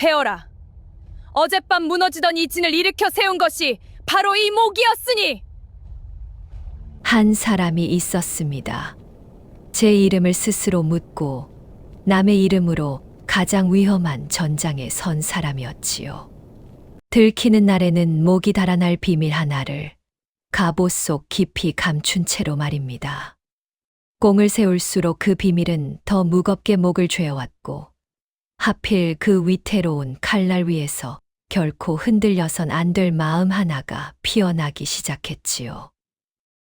베어라. 어젯밤 무너지던 이 진을 일으켜 세운 것이 바로 이 목이었으니. 한 사람이 있었습니다. 제 이름을 스스로 묻고 남의 이름으로 가장 위험한 전장에 선 사람이었지요. 들키는 날에는 목이 달아날 비밀 하나를 갑옷 속 깊이 감춘 채로 말입니다. 꽁을 세울수록 그 비밀은 더 무겁게 목을 죄어왔고 하필 그 위태로운 칼날 위에서 결코 흔들려선 안 될 마음 하나가 피어나기 시작했지요.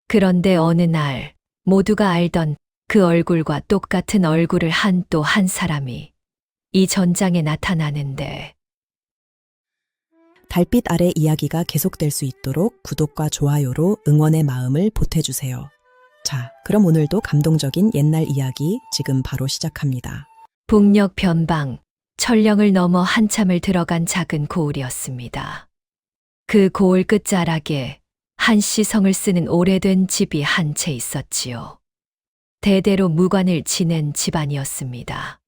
그런데 어느 날 모두가 알던 그 얼굴과 똑같은 얼굴을 한 또 한 사람이 이 전장에 나타나는데 달빛 아래 이야기가 계속될 수 있도록 구독과 좋아요로 응원의 마음을 보태주세요. 자, 그럼 오늘도 감동적인 옛날 이야기 지금 바로 시작합니다. 북녘 변방, 천령을 넘어 한참을 들어간 작은 고을이었습니다. 그 고을 끝자락에 한시성을 쓰는 오래된 집이 한 채 있었지요. 대대로 무관을 지낸 집안이었습니다.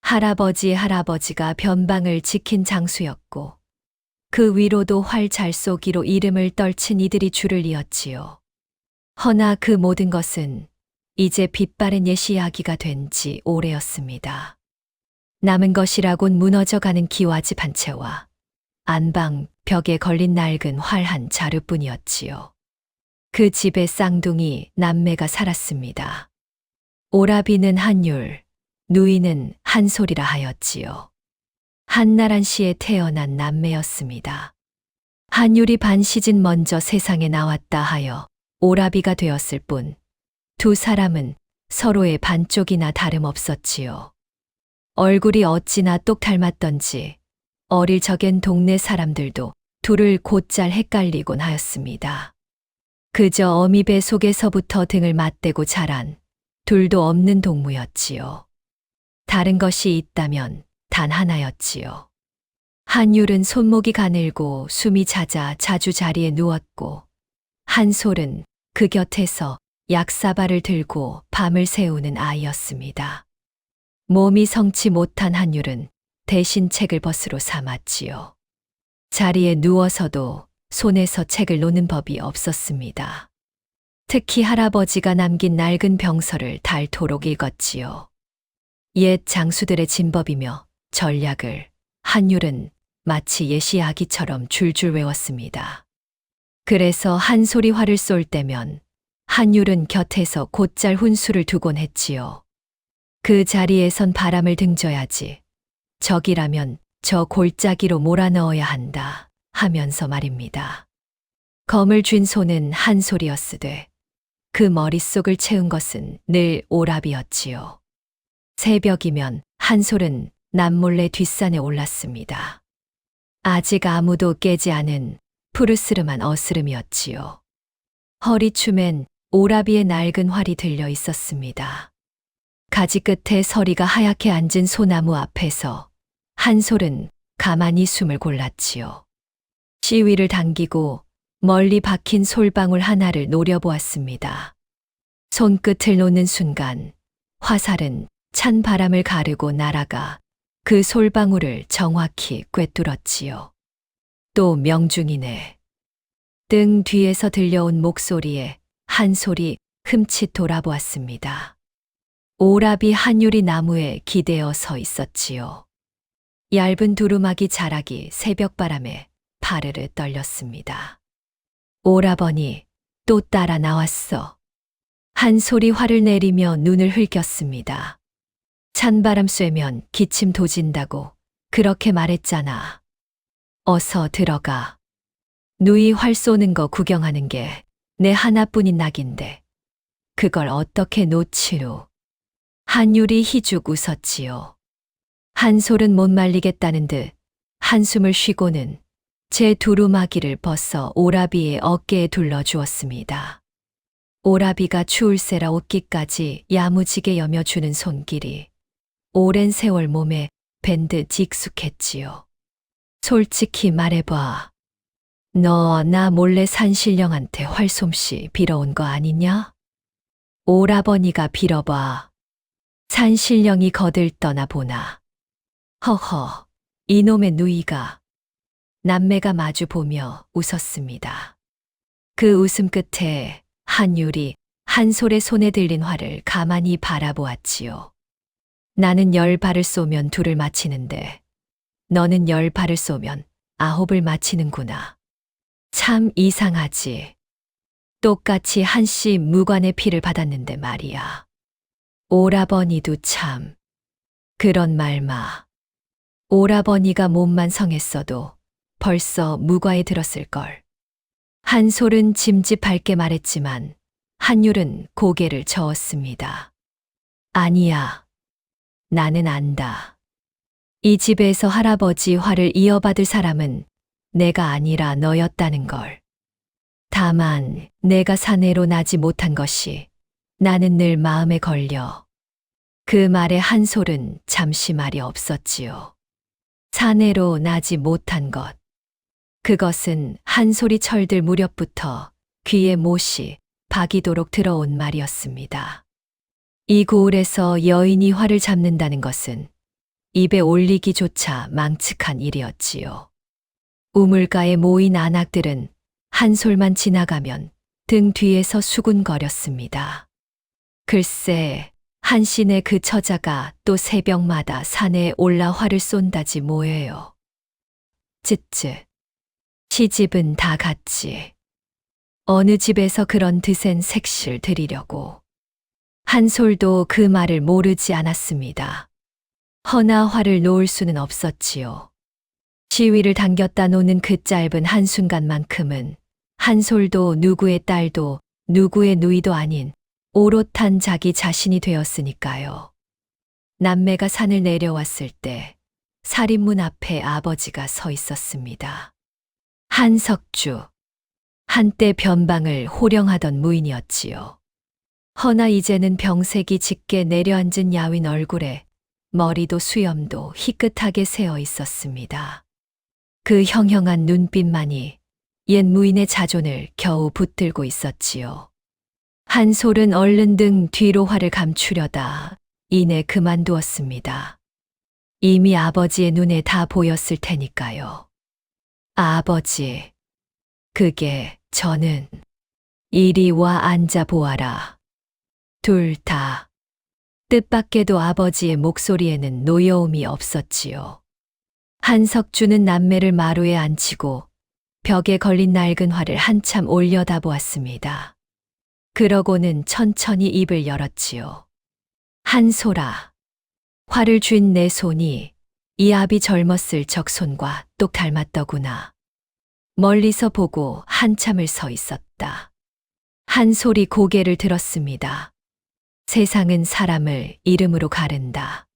할아버지가 변방을 지킨 장수였고 그 위로도 활 잘 쏘기로 이름을 떨친 이들이 줄을 이었지요. 허나 그 모든 것은 이제 빛바랜 옛 이야기가 된 지 오래였습니다. 남은 것이라곤 무너져가는 기와집 한 채와 안방 벽에 걸린 낡은 활 한 자루뿐이었지요. 그 집에 쌍둥이 남매가 살았습니다. 오라비는 한율, 누이는 한솔이라 하였지요. 한나란 시에 태어난 남매였습니다. 한율이 반 시즌 먼저 세상에 나왔다 하여 오라비가 되었을 뿐 두 사람은 서로의 반쪽이나 다름없었지요. 얼굴이 어찌나 똑 닮았던지 어릴 적엔 동네 사람들도 둘을 곧잘 헷갈리곤 하였습니다. 그저 어미배 속에서부터 등을 맞대고 자란 둘도 없는 동무였지요. 다른 것이 있다면 단 하나였지요. 한율은 손목이 가늘고 숨이 잦아 자주 자리에 누웠고 한솔은 그 곁에서 약사발을 들고 밤을 새우는 아이였습니다. 몸이 성치 못한 한율은 대신 책을 벗으로 삼았지요. 자리에 누워서도 손에서 책을 놓는 법이 없었습니다. 특히 할아버지가 남긴 낡은 병서를 닳도록 읽었지요. 옛 장수들의 진법이며 전략을 한율은 마치 예시아기처럼 줄줄 외웠습니다. 그래서 한솔이 활을 쏠 때면 한율은 곁에서 곧잘 훈수를 두곤 했지요. 그 자리에선 바람을 등져야지. 적이라면 저 골짜기로 몰아넣어야 한다 하면서 말입니다. 검을 쥔 손은 한솔이었으되 그 머릿속을 채운 것은 늘 오라비였지요. 새벽이면 한솔은 남몰래 뒷산에 올랐습니다. 아직 아무도 깨지 않은 푸르스름한 어스름이었지요. 허리춤엔 오라비의 낡은 활이 들려 있었습니다. 가지 끝에 서리가 하얗게 앉은 소나무 앞에서 한솔은 가만히 숨을 골랐지요. 시위를 당기고 멀리 박힌 솔방울 하나를 노려보았습니다. 손끝을 놓는 순간 화살은 찬 바람을 가르고 날아가 그 솔방울을 정확히 꿰뚫었지요. 또 명중이네. 등 뒤에서 들려온 목소리에 한솔이 흠칫 돌아보았습니다. 오라비 한율이 나무에 기대어 서 있었지요. 얇은 두루마기 자락이 새벽바람에 파르르 떨렸습니다. 오라버니, 또 따라 나왔어. 한솔이 화를 내리며 눈을 흘겼습니다. 찬바람 쐬면 기침 도진다고 그렇게 말했잖아. 어서 들어가. 누이 활 쏘는 거 구경하는 게 내 하나뿐인 낙인데 그걸 어떻게 놓치루. 한율이 희죽 웃었지요. 한솔은 못 말리겠다는 듯 한숨을 쉬고는 제 두루마기를 벗어 오라비의 어깨에 둘러주었습니다. 오라비가 추울세라 옷깃까지 야무지게 여며주는 손길이 오랜 세월 몸에 밴 듯 익숙했지요. 솔직히 말해봐. 너 나 몰래 산신령한테 활솜씨 빌어온 거 아니냐? 오라버니가 빌어봐. 산신령이 거들 떠나 보나. 허허, 이놈의 누이가 남매가 마주 보며 웃었습니다. 그 웃음 끝에 한율이 한솔의 손에 들린 활을 가만히 바라보았지요. 나는 10발을 쏘면 2를 맞히는데 너는 10발을 쏘면 9을 맞히는구나. 참 이상하지. 똑같이 한씨 무관의 피를 받았는데 말이야. 오라버니도 참. 그런 말마. 오라버니가 몸만 성했어도 벌써 무과에 들었을걸. 한솔은 짐짓밟게 말했지만 한율은 고개를 저었습니다. 아니야. 나는 안다. 이 집에서 할아버지 화를 이어받을 사람은 내가 아니라 너였다는 걸. 다만 내가 사내로 나지 못한 것이 나는 늘 마음에 걸려. 그 말에 한솔은 잠시 말이 없었지요. 사내로 나지 못한 것. 그것은 한솔이 철들 무렵부터 귀에 못이 박이도록 들어온 말이었습니다. 이 고을에서 여인이 화를 잡는다는 것은 입에 올리기조차 망측한 일이었지요. 우물가에 모인 안악들은 한솔만 지나가면 등 뒤에서 수군거렸습니다. 글쎄, 한신의 그 처자가 또 새벽마다 산에 올라 활을 쏜다지 뭐예요. 쯧쯧. 시집은 다 갔지. 어느 집에서 그런 드센 색시를 들이려고. 한솔도 그 말을 모르지 않았습니다. 허나 화를 놓을 수는 없었지요. 시위를 당겼다 노는 그 짧은 한순간만큼은 한솔도 누구의 딸도 누구의 누이도 아닌 오롯한 자기 자신이 되었으니까요. 남매가 산을 내려왔을 때 살인문 앞에 아버지가 서 있었습니다. 한석주. 한때 변방을 호령하던 무인이었지요. 허나 이제는 병색이 짙게 내려앉은 야윈 얼굴에 머리도 수염도 희끗하게 새어 있었습니다. 그 형형한 눈빛만이 옛 무인의 자존을 겨우 붙들고 있었지요. 한솔은 얼른 등 뒤로 화를 감추려다 이내 그만두었습니다. 이미 아버지의 눈에 다 보였을 테니까요. 아버지, 그게 저는 이리 와 앉아 보아라. 둘 다. 뜻밖에도 아버지의 목소리에는 노여움이 없었지요. 한석주는 남매를 마루에 앉히고 벽에 걸린 낡은 활을 한참 올려다보았습니다. 그러고는 천천히 입을 열었지요. 한솔아, 활을 쥔 내 손이 이 아비 젊었을 적 손과 똑 닮았더구나. 멀리서 보고 한참을 서 있었다. 한솔이 고개를 들었습니다. 세상은 사람을 이름으로 가른다.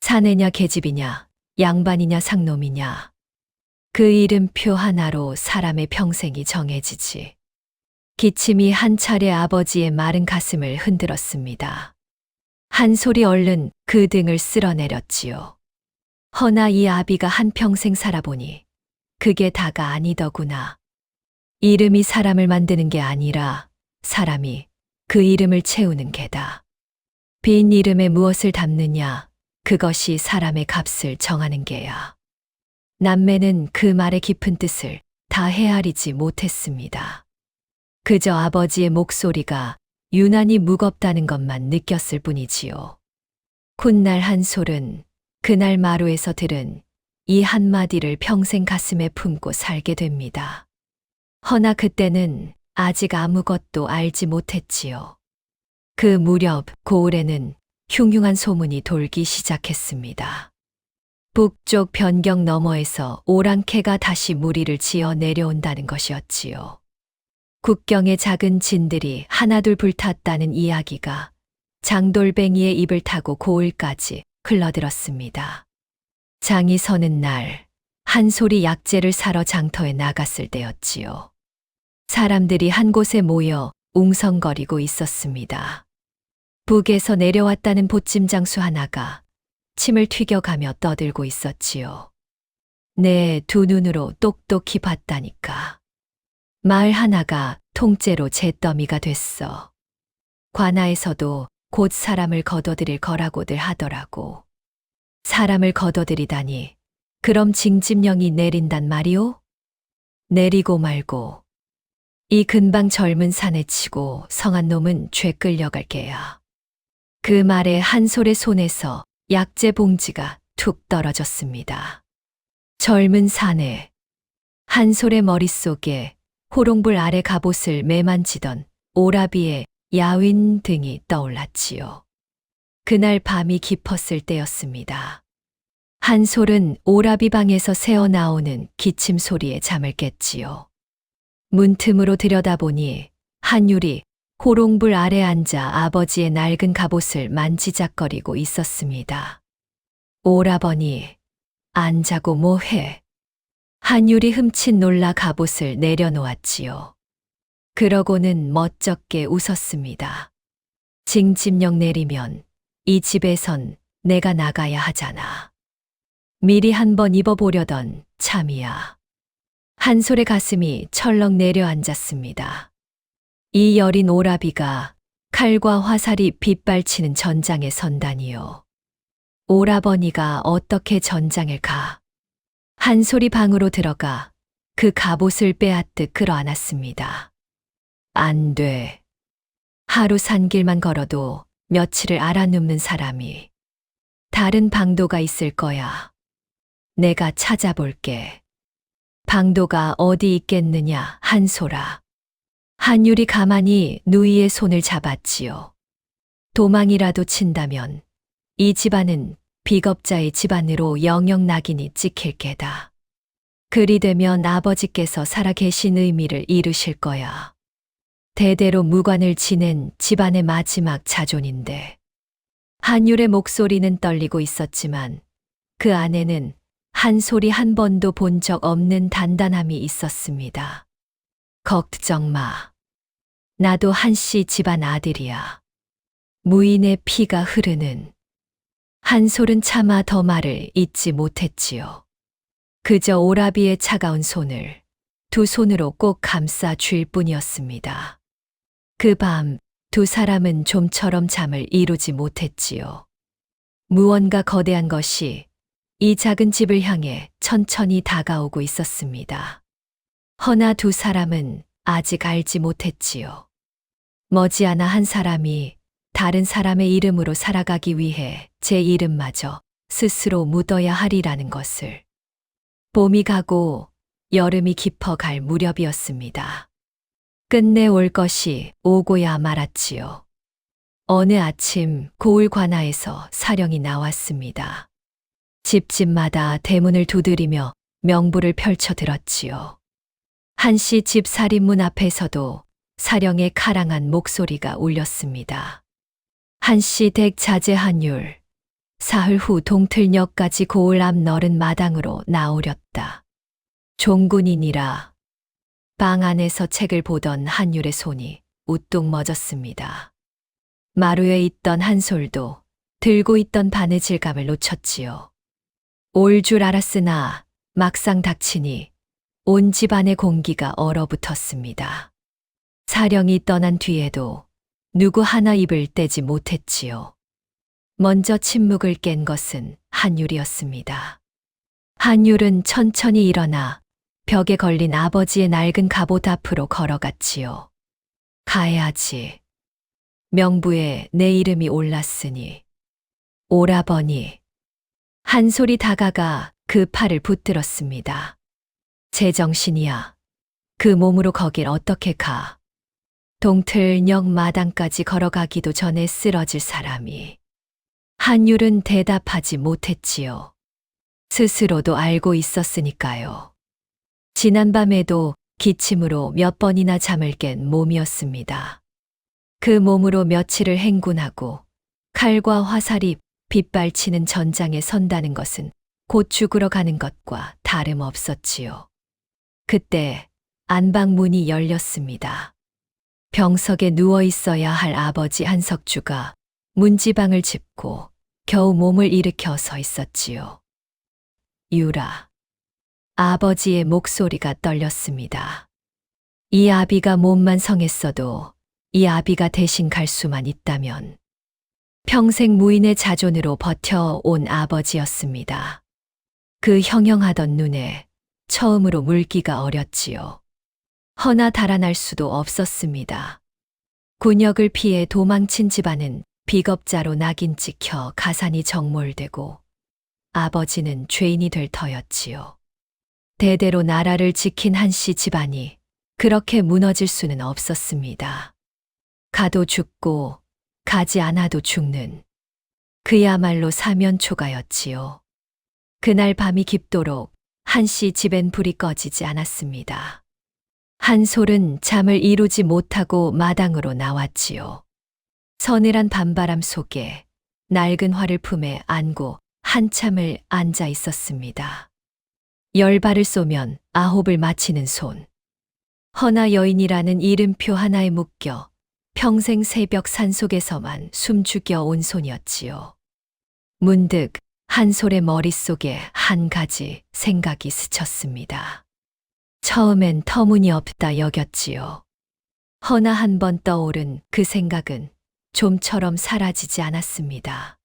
사내냐 계집이냐, 양반이냐 상놈이냐. 그 이름표 하나로 사람의 평생이 정해지지. 기침이 한 차례 아버지의 마른 가슴을 흔들었습니다. 한솔이 얼른 그 등을 쓸어내렸지요. 허나 이 아비가 한평생 살아보니 그게 다가 아니더구나. 이름이 사람을 만드는 게 아니라 사람이 그 이름을 채우는 게다. 빈 이름에 무엇을 담느냐, 그것이 사람의 값을 정하는 게야. 남매는 그 말의 깊은 뜻을 다 헤아리지 못했습니다. 그저 아버지의 목소리가 유난히 무겁다는 것만 느꼈을 뿐이지요. 훗날 한솔은 그날 마루에서 들은 이 한마디를 평생 가슴에 품고 살게 됩니다. 허나 그때는 아직 아무것도 알지 못했지요. 그 무렵 고을에는 흉흉한 소문이 돌기 시작했습니다. 북쪽 변경 너머에서 오랑캐가 다시 무리를 지어 내려온다는 것이었지요. 국경의 작은 진들이 하나둘 불탔다는 이야기가 장돌뱅이의 입을 타고 고을까지 흘러들었습니다. 장이 서는 날, 한솔이 약재를 사러 장터에 나갔을 때였지요. 사람들이 한 곳에 모여 웅성거리고 있었습니다. 북에서 내려왔다는 보찜 장수 하나가 침을 튀겨가며 떠들고 있었지요. 내 두 눈으로 똑똑히 봤다니까. 마을 하나가 통째로 잿더미가 됐어. 관아에서도 곧 사람을 거둬들일 거라고들 하더라고. 사람을 거둬들이다니 그럼 징집령이 내린단 말이오? 내리고 말고. 이 근방 젊은 산에 치고 성한 놈은 죄 끌려갈 게야. 그 말에 한솔의 손에서 약재 봉지가 툭 떨어졌습니다. 젊은 사내. 한솔의 머릿속에 호롱불 아래 갑옷을 매만지던 오라비의 야윈 등이 떠올랐지요. 그날 밤이 깊었을 때였습니다. 한솔은 오라비 방에서 새어나오는 기침 소리에 잠을 깼지요. 문틈으로 들여다보니 한율이 호롱불 아래 앉아 아버지의 낡은 갑옷을 만지작거리고 있었습니다. 오라버니, 안 자고 뭐해? 한율이 흠칫 놀라 갑옷을 내려놓았지요. 그러고는 멋쩍게 웃었습니다. 징집령 내리면 이 집에선 내가 나가야 하잖아. 미리 한번 입어보려던 참이야. 한솔의 가슴이 철렁 내려앉았습니다. 이 여린 오라비가 칼과 화살이 빗발치는 전장에 선다니요. 오라버니가 어떻게 전장을 가? 한솔이 방으로 들어가 그 갑옷을 빼앗듯 끌어안았습니다. 안 돼. 하루 산길만 걸어도 며칠을 알아눕는 사람이 다른 방도가 있을 거야. 내가 찾아볼게. 방도가 어디 있겠느냐, 한솔아. 한율이 가만히 누이의 손을 잡았지요. 도망이라도 친다면 이 집안은 비겁자의 집안으로 영영 낙인이 찍힐 게다. 그리 되면 아버지께서 살아계신 의미를 잃으실 거야. 대대로 무관을 지낸 집안의 마지막 자존인데. 한율의 목소리는 떨리고 있었지만 그 안에는 한 소리 한 번도 본 적 없는 단단함이 있었습니다. 걱정 마. 나도 한씨 집안 아들이야. 무인의 피가 흐르는. 한솔은 차마 더 말을 잇지 못했지요. 그저 오라비의 차가운 손을 두 손으로 꼭 감싸 쥘 뿐이었습니다. 그 밤 두 사람은 좀처럼 잠을 이루지 못했지요. 무언가 거대한 것이 이 작은 집을 향해 천천히 다가오고 있었습니다. 허나 두 사람은 아직 알지 못했지요. 머지않아 한 사람이 다른 사람의 이름으로 살아가기 위해 제 이름마저 스스로 묻어야 하리라는 것을. 봄이 가고 여름이 깊어갈 무렵이었습니다. 끝내 올 것이 오고야 말았지요. 어느 아침 고을 관아에서 사령이 나왔습니다. 집집마다 대문을 두드리며 명부를 펼쳐 들었지요. 한씨 집 살인문 앞에서도 사령의 카랑한 목소리가 울렸습니다. 한씨 댁 자제 한율, 사흘 후 동틀역까지 고을 앞 너른 마당으로 나오렸다. 종군이니라. 방 안에서 책을 보던 한율의 손이 우뚝 멎었습니다. 마루에 있던 한솔도 들고 있던 반의 질감을 놓쳤지요. 올 줄 알았으나 막상 닥치니 온 집안의 공기가 얼어붙었습니다. 사령이 떠난 뒤에도 누구 하나 입을 떼지 못했지요. 먼저 침묵을 깬 것은 한율이었습니다. 한율은 천천히 일어나 벽에 걸린 아버지의 낡은 갑옷 앞으로 걸어갔지요. 가야지. 명부에 내 이름이 올랐으니. 오라버니. 한솔이 다가가 그 팔을 붙들었습니다. 제정신이야. 그 몸으로 거길 어떻게 가. 동틀역 마당까지 걸어가기도 전에 쓰러질 사람이. 한율은 대답하지 못했지요. 스스로도 알고 있었으니까요. 지난밤에도 기침으로 몇 번이나 잠을 깬 몸이었습니다. 그 몸으로 며칠을 행군하고 칼과 화살이 빗발치는 전장에 선다는 것은 곧 죽으러 가는 것과 다름없었지요. 그때 안방 문이 열렸습니다. 병석에 누워 있어야 할 아버지 한석주가 문지방을 짚고 겨우 몸을 일으켜 서 있었지요. 유라. 아버지의 목소리가 떨렸습니다. 이 아비가 몸만 성했어도 이 아비가 대신 갈 수만 있다면 평생 무인의 자존으로 버텨온 아버지였습니다. 그 형형하던 눈에 처음으로 물기가 어렸지요. 허나 달아날 수도 없었습니다. 곤역을 피해 도망친 집안은 비겁자로 낙인 찍혀 가산이 정몰되고 아버지는 죄인이 될 터였지요. 대대로 나라를 지킨 한씨 집안이 그렇게 무너질 수는 없었습니다. 가도 죽고 가지 않아도 죽는 그야말로 사면초가였지요. 그날 밤이 깊도록 한씨 집엔 불이 꺼지지 않았습니다. 한솔은 잠을 이루지 못하고 마당으로 나왔지요. 서늘한 밤바람 속에 낡은 활을 품에 안고 한참을 앉아 있었습니다. 10발을 쏘면 9을 맞히는 손. 허나 여인이라는 이름표 하나에 묶여 평생 새벽 산속에서만 숨죽여 온 손이었지요. 문득 한솔의 머릿속에 한 가지 생각이 스쳤습니다. 처음엔 터무니없다 여겼지요. 허나 한 번 떠오른 그 생각은 좀처럼 사라지지 않았습니다.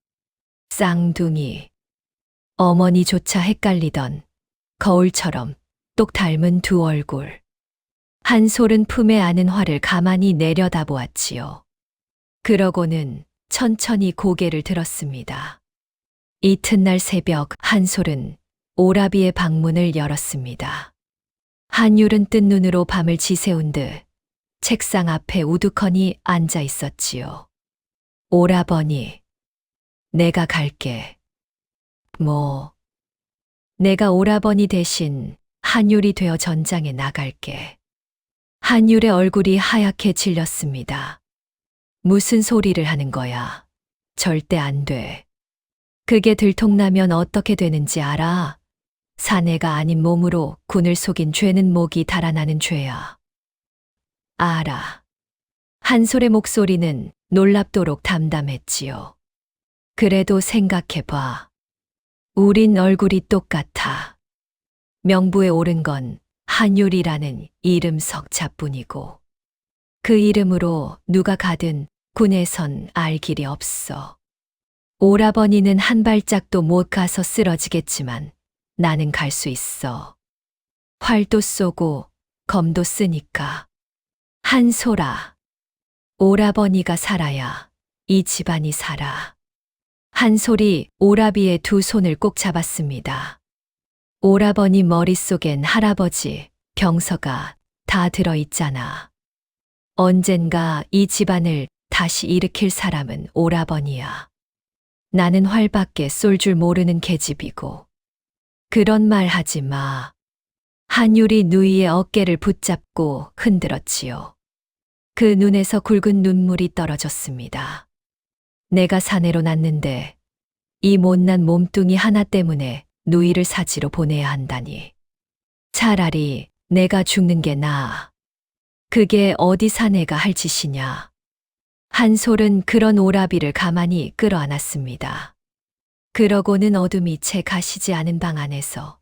쌍둥이. 어머니조차 헷갈리던 거울처럼 똑 닮은 두 얼굴. 한솔은 품에 안은 활을 가만히 내려다보았지요. 그러고는 천천히 고개를 들었습니다. 이튿날 새벽 한솔은 오라비의 방문을 열었습니다. 한율은 뜬 눈으로 밤을 지새운 듯 책상 앞에 우두커니 앉아 있었지요. 오라버니, 내가 갈게. 내가 오라버니 대신 한율이 되어 전장에 나갈게. 한율의 얼굴이 하얗게 질렸습니다. 무슨 소리를 하는 거야? 절대 안 돼. 그게 들통나면 어떻게 되는지 알아? 사내가 아닌 몸으로 군을 속인 죄는 목이 달아나는 죄야. 알아. 한솔의 목소리는 놀랍도록 담담했지요. 그래도 생각해봐. 우린 얼굴이 똑같아. 명부에 오른 건 한율이라는 이름 석자뿐이고 그 이름으로 누가 가든 군에선 알 길이 없어. 오라버니는 한 발짝도 못 가서 쓰러지겠지만 나는 갈 수 있어. 활도 쏘고 검도 쓰니까. 한솔아. 오라버니가 살아야 이 집안이 살아. 한솔이 오라비의 두 손을 꼭 잡았습니다. 오라버니 머릿속엔 할아버지, 병서가 다 들어있잖아. 언젠가 이 집안을 다시 일으킬 사람은 오라버니야. 나는 활밖에 쏠 줄 모르는 계집이고. 그런 말 하지 마. 한율이 누이의 어깨를 붙잡고 흔들었지요. 그 눈에서 굵은 눈물이 떨어졌습니다. 내가 사내로 낳는데 이 못난 몸뚱이 하나 때문에 누이를 사지로 보내야 한다니. 차라리 내가 죽는 게 나아. 그게 어디 사내가 할 짓이냐. 한솔은 그런 오라비를 가만히 끌어안았습니다. 그러고는 어둠이 채 가시지 않은 방 안에서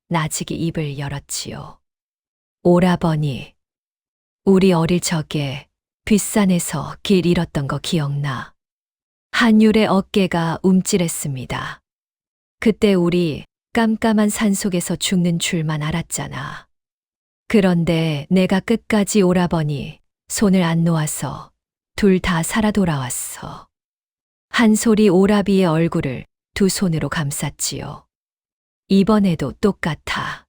나직이 입을 열었지요. 오라버니, 우리 어릴 적에 뒷산에서 길 잃었던 거 기억나? 한율의 어깨가 움찔했습니다. 그때 우리 깜깜한 산속에서 죽는 줄만 알았잖아. 그런데 내가 끝까지 오라버니 손을 안 놓아서 둘 다 살아 돌아왔어. 한솔이 오라비의 얼굴을 두 손으로 감쌌지요. 이번에도 똑같아.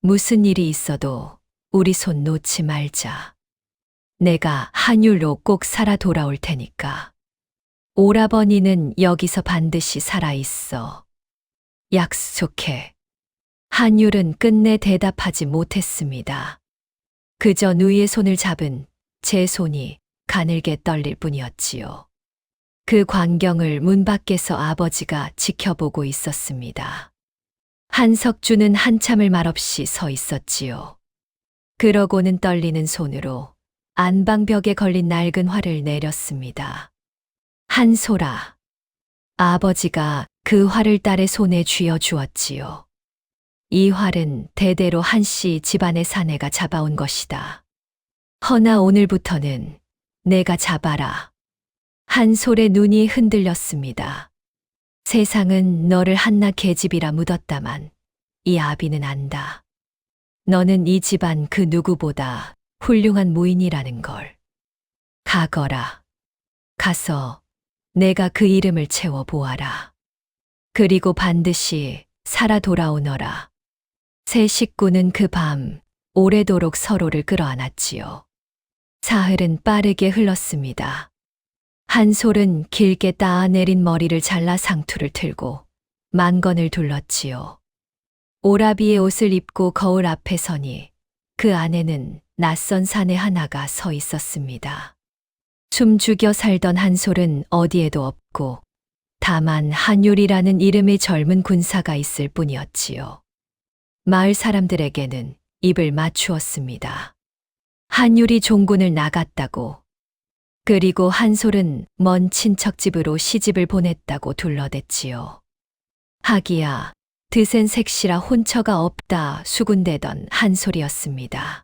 무슨 일이 있어도 우리 손 놓지 말자. 내가 한율로 꼭 살아 돌아올 테니까. 오라버니는 여기서 반드시 살아있어. 약속해. 한율은 끝내 대답하지 못했습니다. 그저 누이의 손을 잡은 제 손이 가늘게 떨릴 뿐이었지요. 그 광경을 문 밖에서 아버지가 지켜보고 있었습니다. 한석주는 한참을 말없이 서 있었지요. 그러고는 떨리는 손으로 안방벽에 걸린 낡은 활을 내렸습니다. 한솔아. 아버지가 그 활을 딸의 손에 쥐어 주었지요. 이 활은 대대로 한씨 집안의 사내가 잡아온 것이다. 허나 오늘부터는 내가 잡아라. 한솔의 눈이 흔들렸습니다. 세상은 너를 한낱 계집이라 묻었다만 이 아비는 안다. 너는 이 집안 그 누구보다 훌륭한 무인이라는 걸. 가거라. 가서 내가 그 이름을 채워 보아라. 그리고 반드시 살아 돌아오너라. 세 식구는 그 밤 오래도록 서로를 끌어안았지요. 사흘은 빠르게 흘렀습니다. 한솔은 길게 따아내린 머리를 잘라 상투를 틀고 만건을 둘렀지요. 오라비의 옷을 입고 거울 앞에 서니 그 안에는 낯선 사내 하나가 서 있었습니다. 숨 죽여 살던 한솔은 어디에도 없고 다만 한율이라는 이름의 젊은 군사가 있을 뿐이었지요. 마을 사람들에게는 입을 맞추었습니다. 한율이 종군을 나갔다고, 그리고 한솔은 먼 친척집으로 시집을 보냈다고 둘러댔지요. 하기야 드센 색시라 혼처가 없다 수군대던 한솔이었습니다.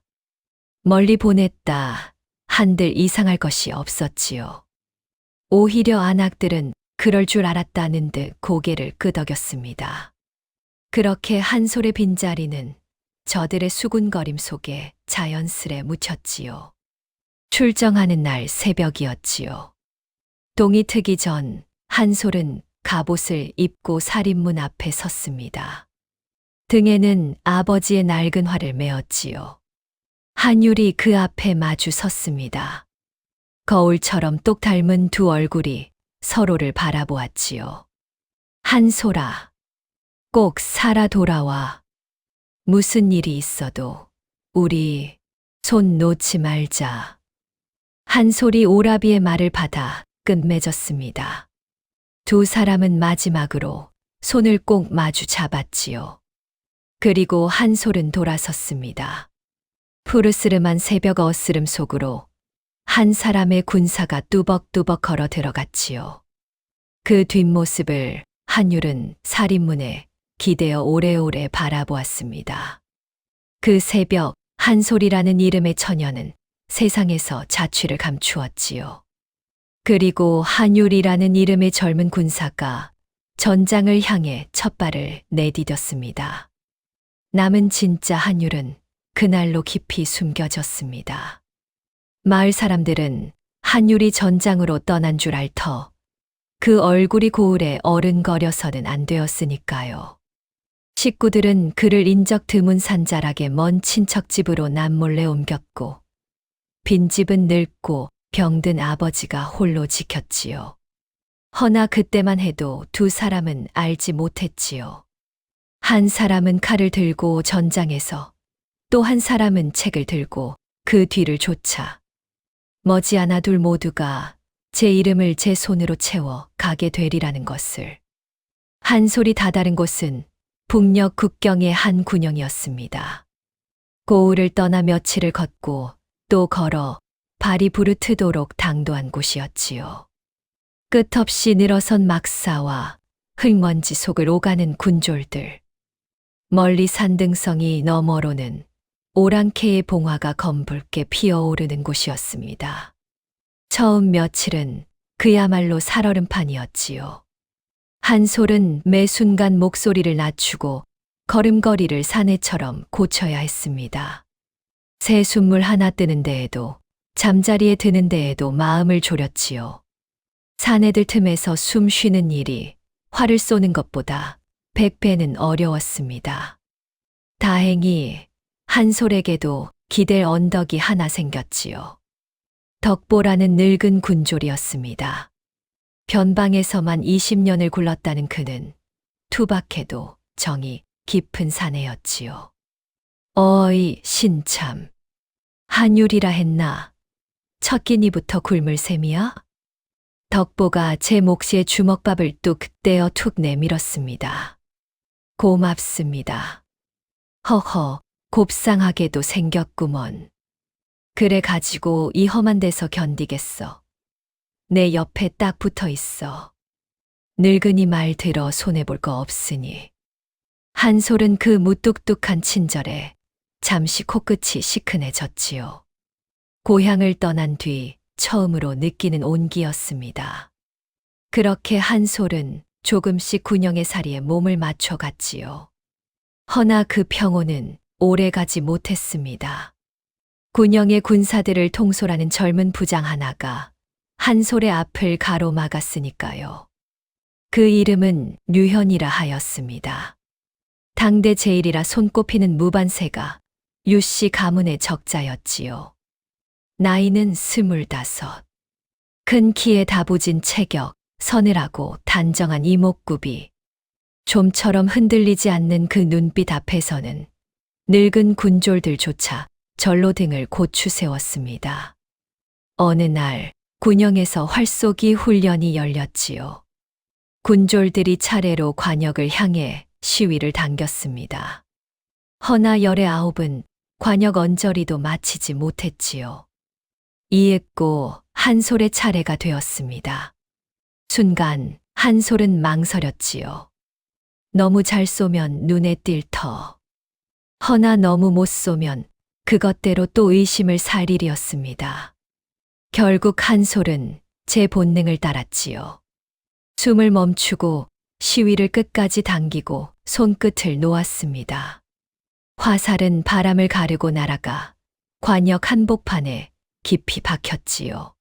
멀리 보냈다 한들 이상할 것이 없었지요. 오히려 안악들은 그럴 줄 알았다는 듯 고개를 끄덕였습니다. 그렇게 한솔의 빈자리는 저들의 수군거림 속에 자연스레 묻혔지요. 출정하는 날 새벽이었지요. 동이 트기 전 한솔은 갑옷을 입고 살인문 앞에 섰습니다. 등에는 아버지의 낡은 활을 메었지요. 한율이 그 앞에 마주 섰습니다. 거울처럼 똑 닮은 두 얼굴이 서로를 바라보았지요. 한솔아, 꼭 살아 돌아와. 무슨 일이 있어도 우리 손 놓지 말자. 한솔이 오라비의 말을 받아 끝맺었습니다. 두 사람은 마지막으로 손을 꼭 마주 잡았지요. 그리고 한솔은 돌아섰습니다. 푸르스름한 새벽 어스름 속으로 한 사람의 군사가 뚜벅뚜벅 걸어 들어갔지요. 그 뒷모습을 한율은 살인문에 기대어 오래오래 바라보았습니다. 그 새벽 한솔이라는 이름의 처녀는 세상에서 자취를 감추었지요. 그리고 한율이라는 이름의 젊은 군사가 전장을 향해 첫 발을 내디뎠습니다. 남은 진짜 한율은 그날로 깊이 숨겨졌습니다. 마을 사람들은 한율이 전장으로 떠난 줄 알 터 그 얼굴이 고을에 어른거려서는 안 되었으니까요. 식구들은 그를 인적 드문 산자락의 먼 친척집으로 남몰래 옮겼고 빈집은 늙고 병든 아버지가 홀로 지켰지요. 허나 그때만 해도 두 사람은 알지 못했지요. 한 사람은 칼을 들고 전장에서 또 한 사람은 책을 들고 그 뒤를 쫓아 머지않아 둘 모두가 제 이름을 제 손으로 채워 가게 되리라는 것을. 한솔이 다다른 곳은 북녘 국경의 한 군영이었습니다. 고을을 떠나 며칠을 걷고 또 걸어 발이 부르트도록 당도한 곳이었지요. 끝없이 늘어선 막사와 흙먼지 속을 오가는 군졸들. 멀리 산등성이 너머로는 오랑캐의 봉화가 검붉게 피어오르는 곳이었습니다. 처음 며칠은 그야말로 살얼음판이었지요. 한솔은 매 순간 목소리를 낮추고 걸음걸이를 사내처럼 고쳐야 했습니다. 새 숨물 하나 뜨는 데에도 잠자리에 드는 데에도 마음을 졸였지요. 사내들 틈에서 숨 쉬는 일이 활을 쏘는 것보다 100배는 어려웠습니다. 다행히 한솔에게도 기댈 언덕이 하나 생겼지요. 덕보라는 늙은 군졸이었습니다. 변방에서만 20년을 굴렀다는 그는 투박해도 정이 깊은 사내였지요. 어이 신참, 한율이라 했나? 첫 끼니부터 굶을 셈이야? 덕보가 제 몫의 주먹밥을 뚝 떼어 툭 내밀었습니다. 고맙습니다. 허허, 곱상하게도 생겼구먼. 그래 가지고 이 험한 데서 견디겠어. 내 옆에 딱 붙어 있어. 늙은이 말 들어 손해볼 거 없으니. 한솔은 그 무뚝뚝한 친절에 잠시 코끝이 시큰해졌지요. 고향을 떠난 뒤 처음으로 느끼는 온기였습니다. 그렇게 한솔은 조금씩 군영의 사리에 몸을 맞춰갔지요. 허나 그 평온은 오래가지 못했습니다. 군영의 군사들을 통솔하는 젊은 부장 하나가 한솔의 앞을 가로막았으니까요. 그 이름은 류현이라 하였습니다. 당대 제일이라 손꼽히는 무반세가 유씨 가문의 적자였지요. 나이는 25. 큰 키에 다부진 체격, 서늘하고 단정한 이목구비. 좀처럼 흔들리지 않는 그 눈빛 앞에서는 늙은 군졸들조차 절로 등을 고추 세웠습니다. 어느 날 군영에서 활쏘기 훈련이 열렸지요. 군졸들이 차례로 관역을 향해 시위를 당겼습니다. 허나 19은 관역 언저리도 마치지 못했지요. 이윽고 한솔의 차례가 되었습니다. 순간 한솔은 망설였지요. 너무 잘 쏘면 눈에 띌 터. 허나 너무 못 쏘면 그것대로 또 의심을 살 일이었습니다. 결국 한솔은 제 본능을 따랐지요. 숨을 멈추고 시위를 끝까지 당기고 손끝을 놓았습니다. 화살은 바람을 가르고 날아가 관역 한복판에 깊이 박혔지요.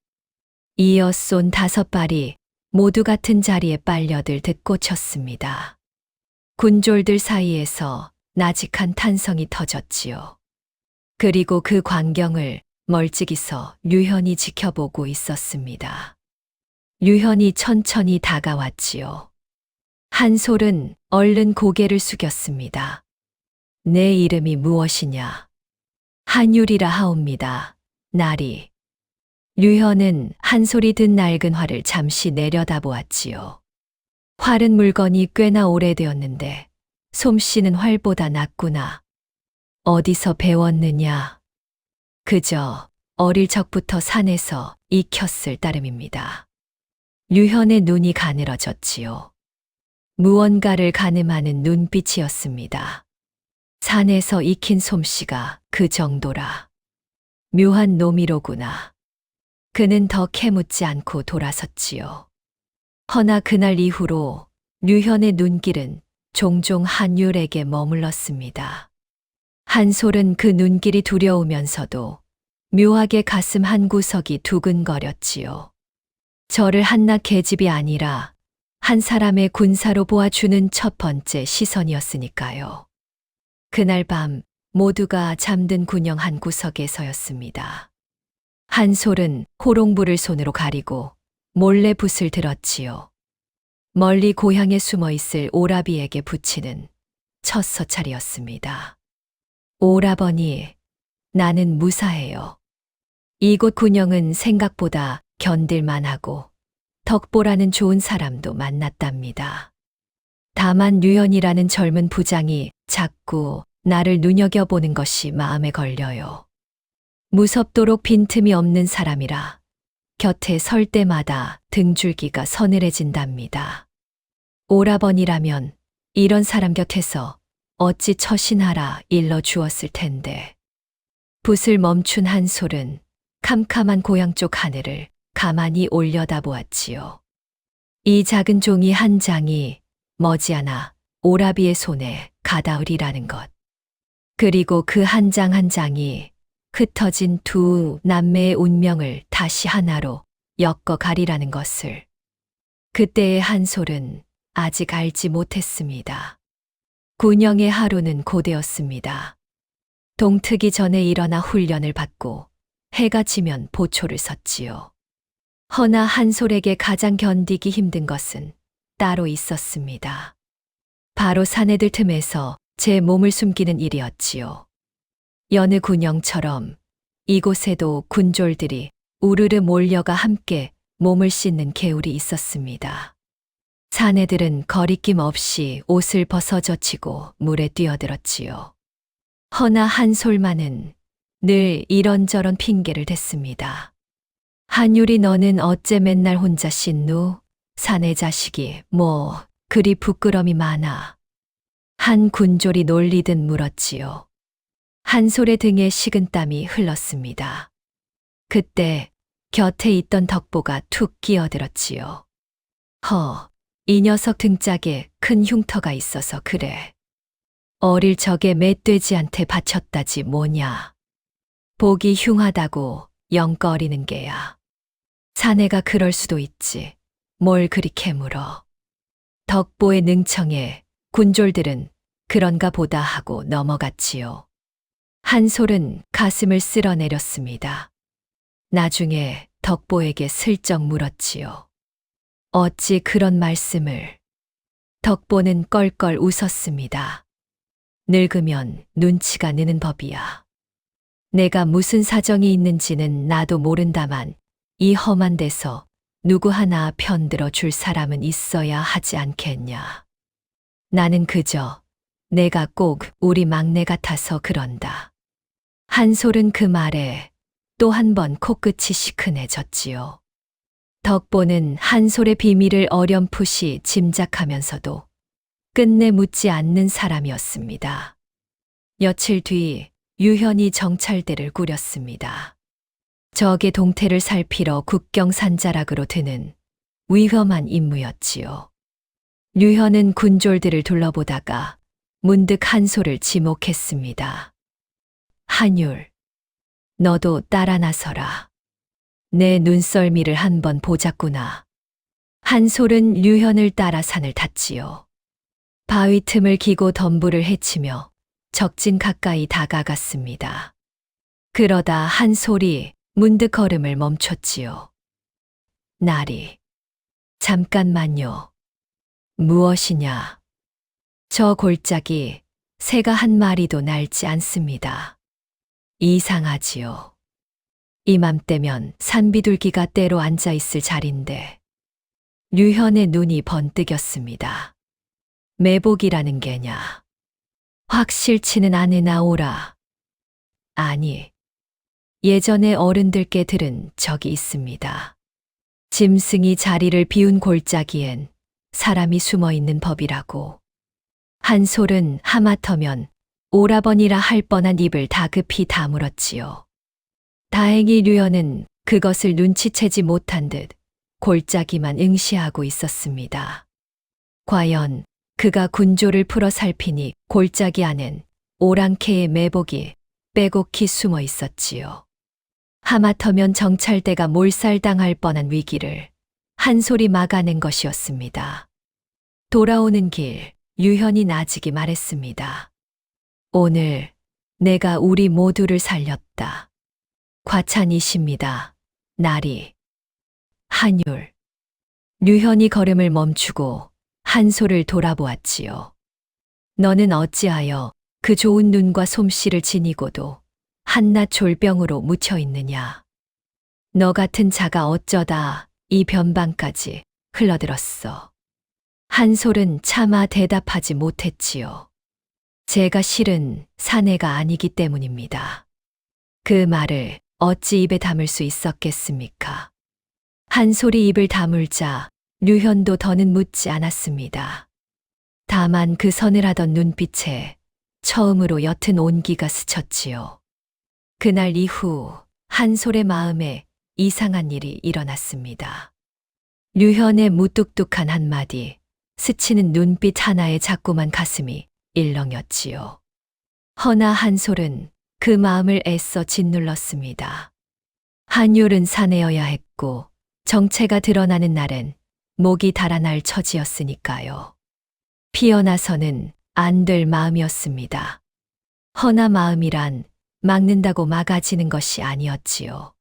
이어 쏜 5발이 모두 같은 자리에 빨려들 듯 꽂혔습니다. 군졸들 사이에서 나직한 탄성이 터졌지요. 그리고 그 광경을 멀찍이서 류현이 지켜보고 있었습니다. 류현이 천천히 다가왔지요. 한솔은 얼른 고개를 숙였습니다. 내 이름이 무엇이냐? 한율이라 하옵니다. 나리. 류현은 한솔이 든 낡은 활을 잠시 내려다보았지요. 활은 물건이 꽤나 오래되었는데 솜씨는 활보다 낫구나. 어디서 배웠느냐? 그저 어릴 적부터 산에서 익혔을 따름입니다. 류현의 눈이 가늘어졌지요. 무언가를 가늠하는 눈빛이었습니다. 산에서 익힌 솜씨가 그 정도라. 묘한 놈이로구나. 그는 더 캐묻지 않고 돌아섰지요. 허나 그날 이후로 류현의 눈길은 종종 한율에게 머물렀습니다. 한솔은 그 눈길이 두려우면서도 묘하게 가슴 한구석이 두근거렸지요. 저를 한낱 계집이 아니라 한 사람의 군사로 보아주는 첫 번째 시선이었으니까요. 그날 밤 모두가 잠든 군영 한 구석에 서였습니다. 한솔은 호롱불을 손으로 가리고 몰래 붓을 들었지요. 멀리 고향에 숨어 있을 오라비에게 붙이는 첫 서찰이었습니다. 오라버니, 나는 무사해요. 이곳 군영은 생각보다 견딜만하고 덕보라는 좋은 사람도 만났답니다. 다만 류현이라는 젊은 부장이 자꾸 나를 눈여겨보는 것이 마음에 걸려요. 무섭도록 빈틈이 없는 사람이라 곁에 설 때마다 등줄기가 서늘해진답니다. 오라버니라면 이런 사람 곁에서 어찌 처신하라 일러 주었을 텐데. 붓을 멈춘 한솔은 캄캄한 고향 쪽 하늘을 가만히 올려다보았지요. 이 작은 종이 한 장이 머지않아 오라비의 손에 가닿으리라는 것. 그리고 그 한 장 한 장이 흩어진 두 남매의 운명을 다시 하나로 엮어가리라는 것을. 그때의 한솔은 아직 알지 못했습니다. 군영의 하루는 고되었습니다. 동트기 전에 일어나 훈련을 받고 해가 지면 보초를 섰지요. 허나 한솔에게 가장 견디기 힘든 것은 따로 있었습니다. 바로 사내들 틈에서 제 몸을 숨기는 일이었지요. 여느 군영처럼 이곳에도 군졸들이 우르르 몰려가 함께 몸을 씻는 계율이 있었습니다. 사내들은 거리낌 없이 옷을 벗어 젖히고 물에 뛰어들었지요. 허나 한솔만은 늘 이런저런 핑계를 댔습니다. 한율이 너는 어째 맨날 혼자 씻누? 사내 자식이 뭐 그리 부끄럼이 많아. 한 군졸이 놀리듯 물었지요. 한솔의 등에 식은땀이 흘렀습니다. 그때 곁에 있던 덕보가 툭 끼어들었지요. 이 녀석 등짝에 큰 흉터가 있어서 그래. 어릴 적에 멧돼지한테 바쳤다지 뭐냐. 보기 흉하다고 영꺼리는 게야. 사내가 그럴 수도 있지. 뭘 그리 캐물어. 덕보의 능청에 군졸들은 그런가 보다 하고 넘어갔지요. 한솔은 가슴을 쓸어내렸습니다. 나중에 덕보에게 슬쩍 물었지요. 어찌 그런 말씀을. 덕보는 껄껄 웃었습니다. 늙으면 눈치가 느는 법이야. 내가 무슨 사정이 있는지는 나도 모른다만 이 험한 데서 누구 하나 편들어 줄 사람은 있어야 하지 않겠냐. 나는 그저 내가 꼭 우리 막내 같아서 그런다. 한솔은 그 말에 또 한 번 코끝이 시큰해졌지요. 덕보는 한솔의 비밀을 어렴풋이 짐작하면서도 끝내 묻지 않는 사람이었습니다. 며칠 뒤 유현이 정찰대를 꾸렸습니다. 적의 동태를 살피러 국경산자락으로 드는 위험한 임무였지요. 유현은 군졸들을 둘러보다가 문득 한솔을 지목했습니다. 한율, 너도 따라 나서라. 내 눈썰미를 한번 보자꾸나. 한솔은 유현을 따라 산을 탔지요. 바위 틈을 기고 덤불을 헤치며 적진 가까이 다가갔습니다. 그러다 한솔이 문득 걸음을 멈췄지요. 나리, 잠깐만요. 무엇이냐? 저 골짜기 새가 한 마리도 날지 않습니다. 이상하지요. 이맘때면 산비둘기가 때로 앉아 있을 자리인데. 유현의 눈이 번뜩였습니다. 매복이라는 게냐? 확실치는 않으나 오라. 아니, 예전에 어른들께 들은 적이 있습니다. 짐승이 자리를 비운 골짜기엔 사람이 숨어 있는 법이라고. 한솔은 하마터면 오라버니라 할 뻔한 입을 다급히 다물었지요. 다행히 류현은 그것을 눈치채지 못한 듯 골짜기만 응시하고 있었습니다. 과연 그가 군조를 풀어 살피니 골짜기 안엔 오랑캐의 매복이 빼곡히 숨어 있었지요. 하마터면 정찰대가 몰살당할 뻔한 위기를 한솔이 막아낸 것이었습니다. 돌아오는 길 유현이 나직이 말했습니다. 오늘 내가 우리 모두를 살렸다. 과찬이십니다. 나리. 한율. 유현이 걸음을 멈추고 한솔을 돌아보았지요. 너는 어찌하여 그 좋은 눈과 솜씨를 지니고도 한낱 졸병으로 묻혀 있느냐. 너 같은 자가 어쩌다 이 변방까지 흘러들었어. 한솔은 차마 대답하지 못했지요. 제가 실은 사내가 아니기 때문입니다. 그 말을 어찌 입에 담을 수 있었겠습니까? 한솔이 입을 다물자 류현도 더는 묻지 않았습니다. 다만 그 서늘하던 눈빛에 처음으로 옅은 온기가 스쳤지요. 그날 이후 한솔의 마음에 이상한 일이 일어났습니다. 류현의 무뚝뚝한 한마디, 스치는 눈빛 하나에 자꾸만 가슴이 일렁였지요. 허나 한솔은 그 마음을 애써 짓눌렀습니다. 한율은 사내여야 했고 정체가 드러나는 날엔 목이 달아날 처지였으니까요. 피어나서는 안 될 마음이었습니다. 허나 마음이란 막는다고 막아지는 것이 아니었지요.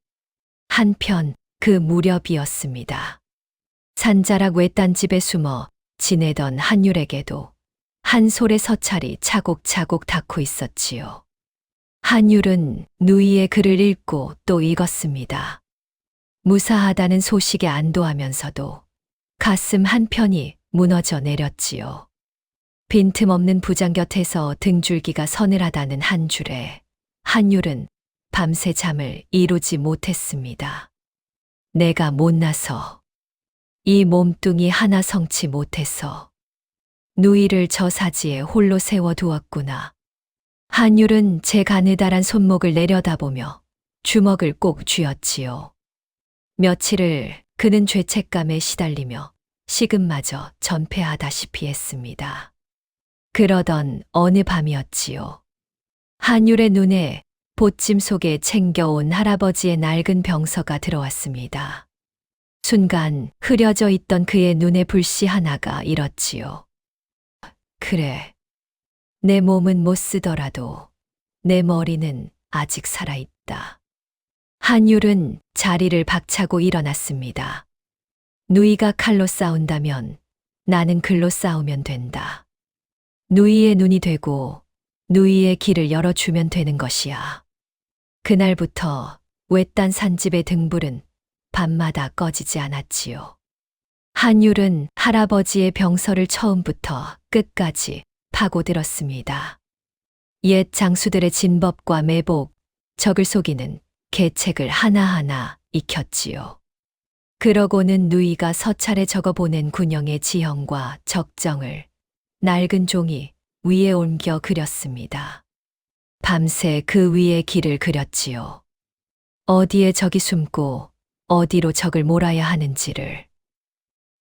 한편 그 무렵이었습니다. 산자락 외딴 집에 숨어 지내던 한율에게도 한솔의 서찰이 차곡차곡 닿고 있었지요. 한율은 누이의 글을 읽고 또 읽었습니다. 무사하다는 소식에 안도하면서도 가슴 한편이 무너져 내렸지요. 빈틈없는 부장 곁에서 등줄기가 서늘하다는 한 줄에 한율은 밤새 잠을 이루지 못했습니다. 내가 못나서, 이 몸뚱이 하나 성치 못해서 누이를 저 사지에 홀로 세워두었구나. 한율은 제 가느다란 손목을 내려다보며 주먹을 꼭 쥐었지요. 며칠을 그는 죄책감에 시달리며 식은마저 전폐하다시피 했습니다. 그러던 어느 밤이었지요. 한율의 눈에 보찜 속에 챙겨온 할아버지의 낡은 병서가 들어왔습니다. 순간 흐려져 있던 그의 눈에 불씨 하나가 일었지요. 그래. 내 몸은 못 쓰더라도 내 머리는 아직 살아있다. 한율은 자리를 박차고 일어났습니다. 누이가 칼로 싸운다면 나는 글로 싸우면 된다. 누이의 눈이 되고 누이의 길을 열어주면 되는 것이야. 그날부터 외딴 산집의 등불은 밤마다 꺼지지 않았지요. 한율은 할아버지의 병서를 처음부터 끝까지 파고들었습니다. 옛 장수들의 진법과 매복, 적을 속이는 계책을 하나하나 익혔지요. 그러고는 누이가 서찰에 적어보낸 군영의 지형과 적정을 낡은 종이 위에 옮겨 그렸습니다. 밤새 그 위에 길을 그렸지요. 어디에 적이 숨고 어디로 적을 몰아야 하는지를.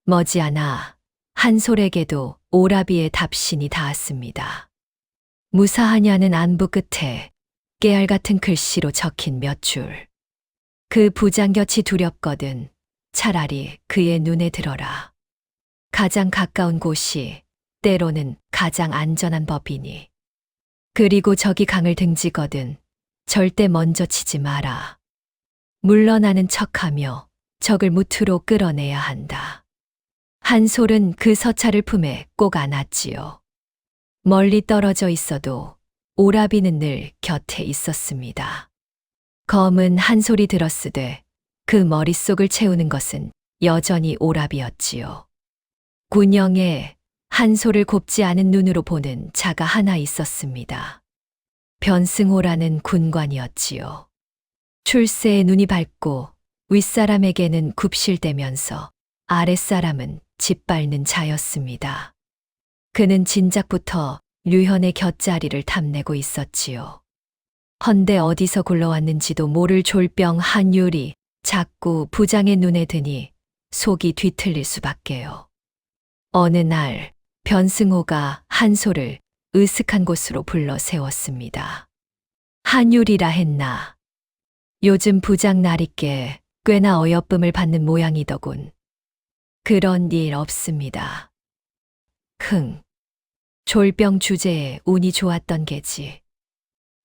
머지않아 한솔에게도 오라비의 답신이 닿았습니다. 무사하냐는 안부 끝에 깨알 같은 글씨로 적힌 몇 줄. 그 부장볕이 두렵거든 차라리 그의 눈에 들어라. 가장 가까운 곳이 때로는 가장 안전한 법이니. 그리고 적이 강을 등지거든 절대 먼저 치지 마라. 물러나는 척하며 적을 무트로 끌어내야 한다. 한솔은 그 서찰을 품에 꼭 안았지요. 멀리 떨어져 있어도 오라비는 늘 곁에 있었습니다. 검은 한 소리 들었으되 그 머릿속을 채우는 것은 여전히 오라비였지요. 군영에 한솔을 곱지 않은 눈으로 보는 자가 하나 있었습니다. 변승호라는 군관이었지요. 출세에 눈이 밝고 윗사람에게는 굽실대면서 아랫사람은 짓밟는 자였습니다. 그는 진작부터 류현의 곁자리를 탐내고 있었지요. 헌데 어디서 굴러왔는지도 모를 졸병 한율이 자꾸 부장의 눈에 드니 속이 뒤틀릴 수밖에요. 어느 날 변승호가 한솔을 으슥한 곳으로 불러 세웠습니다. 한율이라 했나. 요즘 부장 날이께 꽤나 어여쁨을 받는 모양이더군. 그런 일 없습니다. 졸병 주제에 운이 좋았던 게지.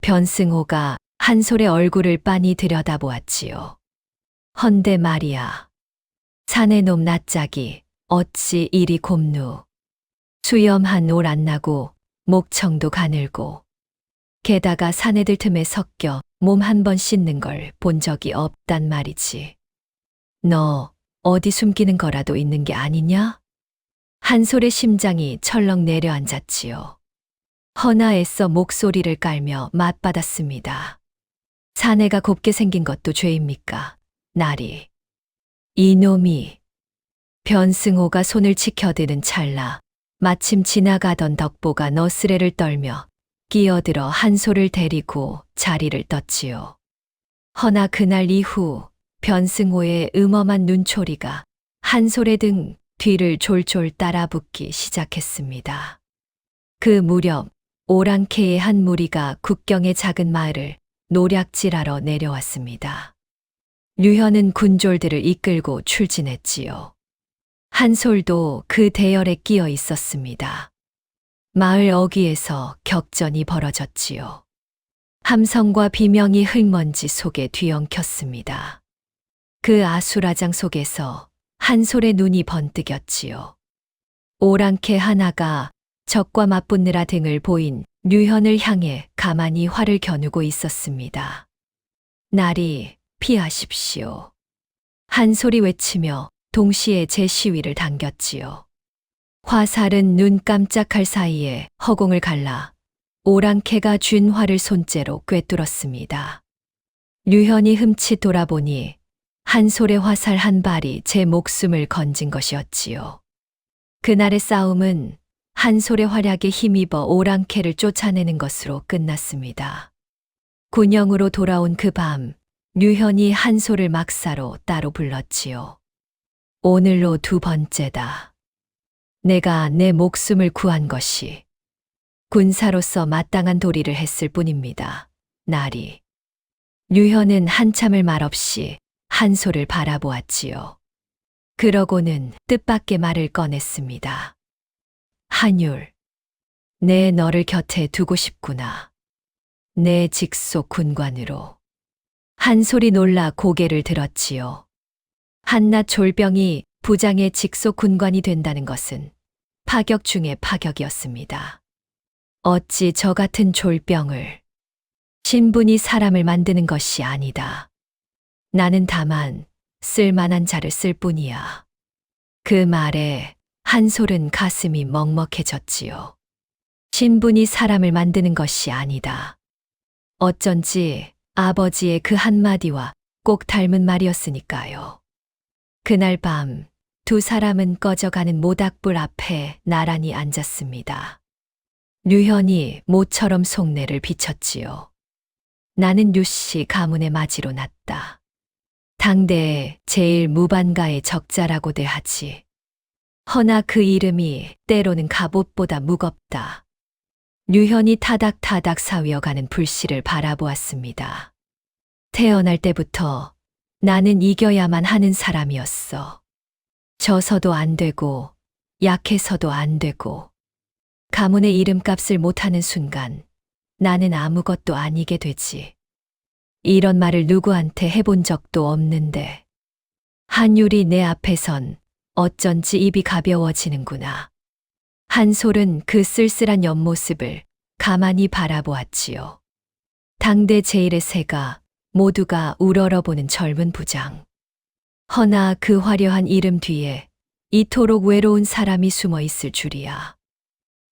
변승호가 한솔의 얼굴을 빤히 들여다보았지요. 헌데 말이야. 사내 놈 낯짝이 어찌 이리 곱누. 수염한 올 안 나고 목청도 가늘고 게다가 사내들 틈에 섞여 몸 한 번 씻는 걸 본 적이 없단 말이지. 너 어디 숨기는 거라도 있는 게 아니냐? 한솔의 심장이 철렁 내려앉았지요. 허나 애써 목소리를 깔며 맞받았습니다. 사내가 곱게 생긴 것도 죄입니까? 나리. 이놈이. 변승호가 손을 치켜드는 찰나 마침 지나가던 덕보가 너스레를 떨며 끼어들어 한솔을 데리고 자리를 떴지요. 허나 그날 이후 변승호의 음험한 눈초리가 한솔의 등 뒤를 졸졸 따라붙기 시작했습니다. 그 무렵 오랑캐의 한 무리가 국경의 작은 마을을 노략질하러 내려왔습니다. 류현은 군졸들을 이끌고 출진했지요. 한솔도 그 대열에 끼어 있었습니다. 마을 어귀에서 격전이 벌어졌지요. 함성과 비명이 흙먼지 속에 뒤엉켰습니다. 그 아수라장 속에서 한솔의 눈이 번뜩였지요. 오랑캐 하나가 적과 맞붙느라 등을 보인 류현을 향해 가만히 활을 겨누고 있었습니다. 나리, 피하십시오. 한솔이 외치며 동시에 제 시위를 당겼지요. 화살은 눈 깜짝할 사이에 허공을 갈라 오랑캐가 쥔 활을 손째로 꿰뚫었습니다. 류현이 흠칫 돌아보니 한솔의 화살 한 발이 제 목숨을 건진 것이었지요. 그날의 싸움은 한솔의 활약에 힘입어 오랑캐를 쫓아내는 것으로 끝났습니다. 군영으로 돌아온 그 밤, 류현이 한솔을 막사로 따로 불렀지요. 오늘로 두 번째다. 내가 내 목숨을 구한 것이 군사로서 마땅한 도리를 했을 뿐입니다. 나리. 류현은 한참을 말없이 한솔을 바라보았지요. 그러고는 뜻밖의 말을 꺼냈습니다. 한율, 내 너를 곁에 두고 싶구나. 내 직속 군관으로. 한솔이 놀라 고개를 들었지요. 한낱 졸병이 부장의 직속 군관이 된다는 것은 파격 중의 파격이었습니다. 어찌 저 같은 졸병을, 신분이 사람을 만드는 것이 아니다. 나는 다만 쓸만한 자를 쓸 뿐이야. 그 말에 한솔은 가슴이 먹먹해졌지요. 신분이 사람을 만드는 것이 아니다. 어쩐지 아버지의 그 한마디와 꼭 닮은 말이었으니까요. 그날 밤 두 사람은 꺼져가는 모닥불 앞에 나란히 앉았습니다. 류현이 모처럼 속내를 비쳤지요. 나는 류씨 가문의 맞이로 났다. 당대에 제일 무반가의 적자라고 대하지. 허나 그 이름이 때로는 갑옷보다 무겁다. 류현이 타닥타닥 사위어가는 불씨를 바라보았습니다. 태어날 때부터 나는 이겨야만 하는 사람이었어. 져서도 안 되고 약해서도 안 되고 가문의 이름값을 못하는 순간 나는 아무것도 아니게 되지. 이런 말을 누구한테 해본 적도 없는데 한율이 내 앞에선 어쩐지 입이 가벼워지는구나. 한솔은 그 쓸쓸한 옆모습을 가만히 바라보았지요. 당대 제일의 새가 모두가 우러러보는 젊은 부장. 허나 그 화려한 이름 뒤에 이토록 외로운 사람이 숨어 있을 줄이야.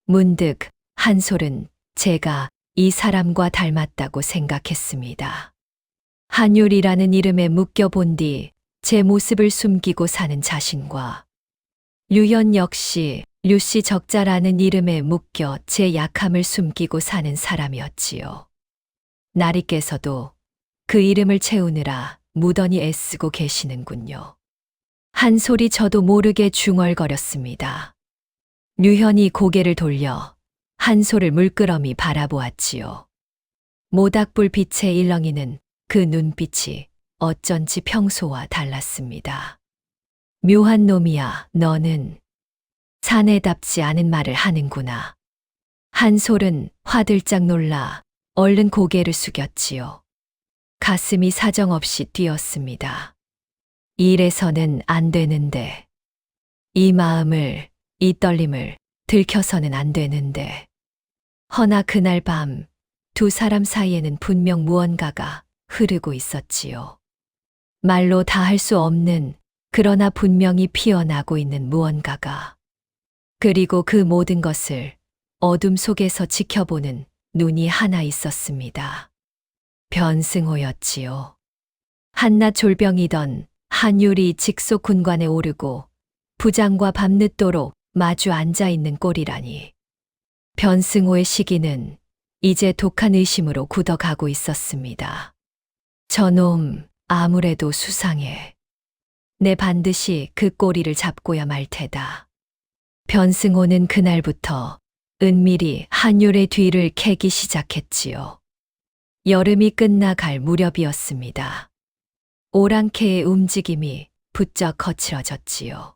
문득 한솔은 제가 이 사람과 닮았다고 생각했습니다. 한율이라는 이름에 묶여본 뒤 제 모습을 숨기고 사는 자신과 류현 역시 류씨 적자라는 이름에 묶여 제 약함을 숨기고 사는 사람이었지요. 나리께서도 그 이름을 채우느라 무던히 애쓰고 계시는군요. 한솔이 저도 모르게 중얼거렸습니다. 류현이 고개를 돌려 한솔을 물끄러미 바라보았지요. 모닥불 빛에 일렁이는 그 눈빛이 어쩐지 평소와 달랐습니다. 묘한 놈이야, 너는. 사내답지 않은 말을 하는구나. 한솔은 화들짝 놀라 얼른 고개를 숙였지요. 가슴이 사정없이 뛰었습니다. 이래서는 안 되는데. 이 마음을, 이 떨림을 들켜서는 안 되는데. 허나 그날 밤 두 사람 사이에는 분명 무언가가 흐르고 있었지요. 말로 다 할 수 없는 그러나 분명히 피어나고 있는 무언가가. 그리고 그 모든 것을 어둠 속에서 지켜보는 눈이 하나 있었습니다. 변승호였지요. 한낱 졸병이던 한율이 직속 군관에 오르고 부장과 밤늦도록 마주 앉아 있는 꼴이라니. 변승호의 시기는 이제 독한 의심으로 굳어가고 있었습니다. 저놈 아무래도 수상해. 내 반드시 그 꼬리를 잡고야 말 테다. 변승호는 그날부터 은밀히 한율의 뒤를 캐기 시작했지요. 여름이 끝나갈 무렵이었습니다. 오랑캐의 움직임이 부쩍 거칠어졌지요.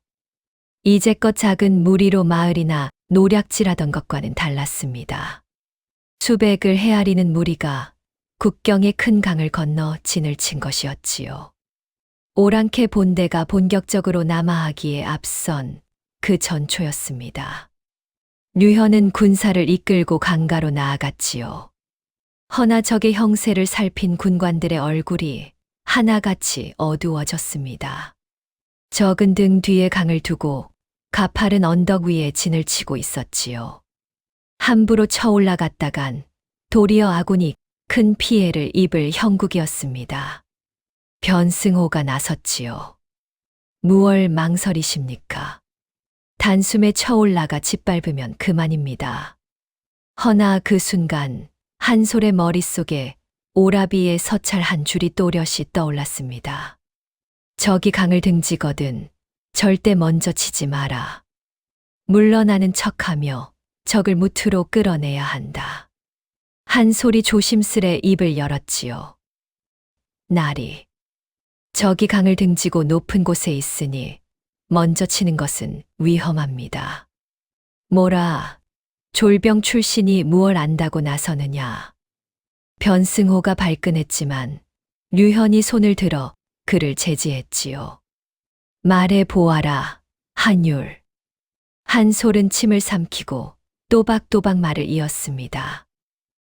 이제껏 작은 무리로 마을이나 노략질하던 것과는 달랐습니다. 수백을 헤아리는 무리가 국경의 큰 강을 건너 진을 친 것이었지요. 오랑캐 본대가 본격적으로 남하하기에 앞선 그 전초였습니다. 류현은 군사를 이끌고 강가로 나아갔지요. 허나 적의 형세를 살핀 군관들의 얼굴이 하나같이 어두워졌습니다. 적은 등 뒤에 강을 두고 가파른 언덕 위에 진을 치고 있었지요. 함부로 쳐올라갔다간 도리어 아군이 큰 피해를 입을 형국이었습니다. 변승호가 나섰지요. 무얼 망설이십니까? 단숨에 쳐올라가 짓밟으면 그만입니다. 허나 그 순간 한솔의 머릿속에 오라비의 서찰 한 줄이 또렷이 떠올랐습니다. 적이 강을 등지거든 절대 먼저 치지 마라. 물러나는 척하며 적을 무트로 끌어내야 한다. 한솔이 조심스레 입을 열었지요. 나리. 적이 강을 등지고 높은 곳에 있으니 먼저 치는 것은 위험합니다. 뭐라, 졸병 출신이 무얼 안다고 나서느냐. 변승호가 발끈했지만 류현이 손을 들어 그를 제지했지요. 말해 보아라, 한율. 한솔은 침을 삼키고 또박또박 말을 이었습니다.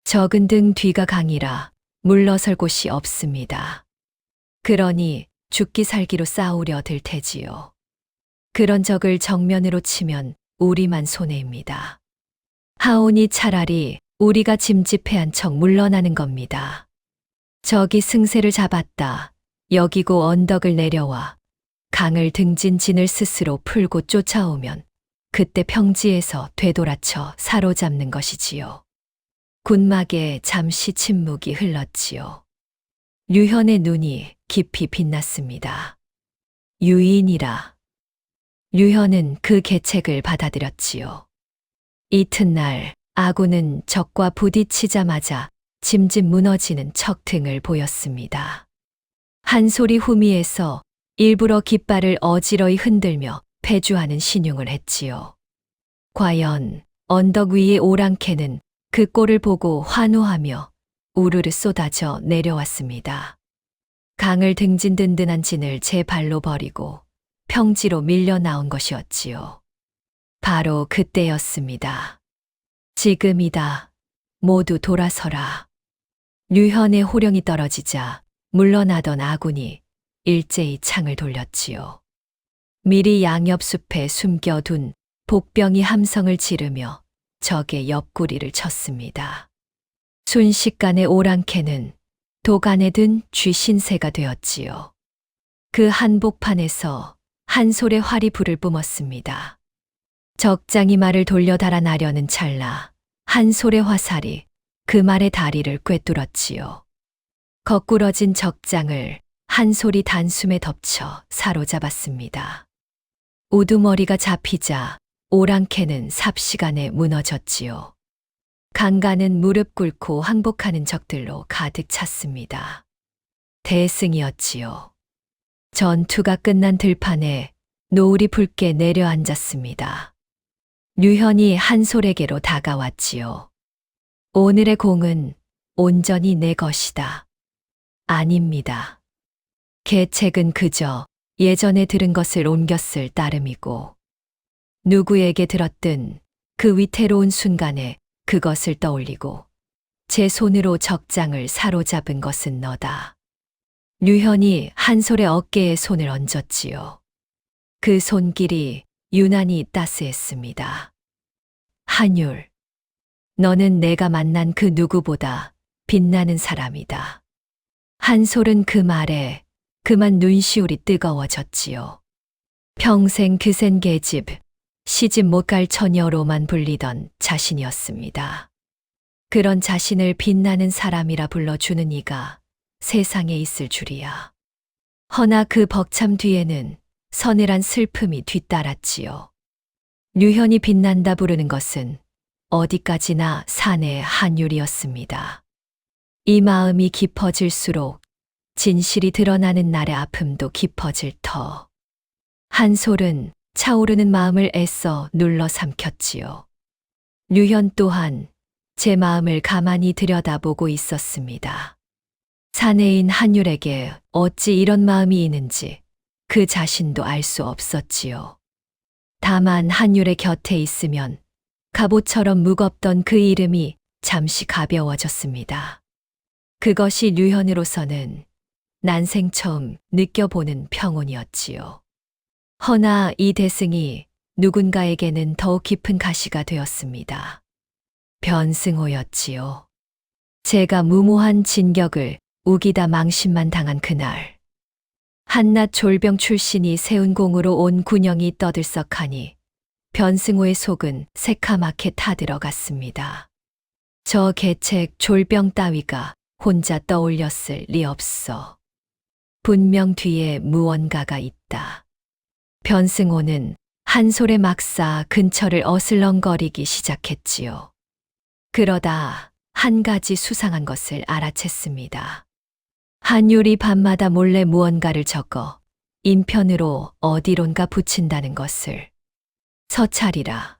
적은 등 뒤가 강이라 물러설 곳이 없습니다. 그러니 죽기 살기로 싸우려 들 테지요. 그런 적을 정면으로 치면 우리만 손해입니다. 하오니 차라리 우리가 짐짓패한 척 물러나는 겁니다. 적이 승세를 잡았다. 여기고 언덕을 내려와 강을 등진 진을 스스로 풀고 쫓아오면 그때 평지에서 되돌아쳐 사로잡는 것이지요. 군막에 잠시 침묵이 흘렀지요. 류현의 눈이 깊이 빛났습니다. 유인이라. 류현은 그 계책을 받아들였지요. 이튿날 아군은 적과 부딪히자마자 짐짓 무너지는 척 등을 보였습니다. 한솔이 후미에서 일부러 깃발을 어지러이 흔들며 패주하는 신용을 했지요. 과연 언덕 위의 오랑캐는 그 꼴을 보고 환호하며 우르르 쏟아져 내려왔습니다. 강을 등진 든든한 진을 제 발로 버리고 평지로 밀려 나온 것이었지요. 바로 그때였습니다. 지금이다. 모두 돌아서라. 류현의 호령이 떨어지자 물러나던 아군이 일제히 창을 돌렸지요. 미리 양옆숲에 숨겨둔 복병이 함성을 지르며 적의 옆구리를 쳤습니다. 순식간에 오랑캐는 도간에 든 쥐신세가 되었지요. 그 한복판에서 한솔의 활이 불을 뿜었습니다. 적장이 말을 돌려 달아나려는 찰나 한솔의 화살이 그 말의 다리를 꿰뚫었지요. 거꾸러진 적장을 한솔이 단숨에 덮쳐 사로잡았습니다. 우두머리가 잡히자 오랑캐는 삽시간에 무너졌지요. 강가는 무릎 꿇고 항복하는 적들로 가득 찼습니다. 대승이었지요. 전투가 끝난 들판에 노을이 붉게 내려앉았습니다. 류현이 한솔에게로 다가왔지요. 오늘의 공은 온전히 내 것이다. 아닙니다. 계책은 그저 예전에 들은 것을 옮겼을 따름이고 누구에게 들었든 그 위태로운 순간에 그것을 떠올리고 제 손으로 적장을 사로잡은 것은 너다. 류현이 한솔의 어깨에 손을 얹었지요. 그 손길이 유난히 따스했습니다. 한율, 너는 내가 만난 그 누구보다 빛나는 사람이다. 한솔은 그 말에 그만 눈시울이 뜨거워졌지요. 평생 그센 계집, 시집 못 갈 처녀로만 불리던 자신이었습니다. 그런 자신을 빛나는 사람이라 불러주는 이가 세상에 있을 줄이야. 허나 그 벅참 뒤에는 서늘한 슬픔이 뒤따랐지요. 류현이 빛난다 부르는 것은 어디까지나 사내의 한율이었습니다. 이 마음이 깊어질수록 진실이 드러나는 날의 아픔도 깊어질 터. 한솔은 차오르는 마음을 애써 눌러 삼켰지요. 류현 또한 제 마음을 가만히 들여다보고 있었습니다. 사내인 한율에게 어찌 이런 마음이 있는지 그 자신도 알 수 없었지요. 다만 한율의 곁에 있으면 갑옷처럼 무겁던 그 이름이 잠시 가벼워졌습니다. 그것이 류현으로서는 난생 처음 느껴보는 평온이었지요. 허나 이 대승이 누군가에게는 더욱 깊은 가시가 되었습니다. 변승호였지요. 제가 무모한 진격을 우기다 망신만 당한 그날. 한낱 졸병 출신이 세운 공으로 온 군영이 떠들썩하니 변승호의 속은 새카맣게 타들어갔습니다. 저 계책 졸병 따위가 혼자 떠올렸을 리 없어. 분명 뒤에 무언가가 있다. 변승호는 한솔의 막사 근처를 어슬렁거리기 시작했지요. 그러다 한 가지 수상한 것을 알아챘습니다. 한율이 밤마다 몰래 무언가를 적어 인편으로 어디론가 붙인다는 것을. 서찰이라.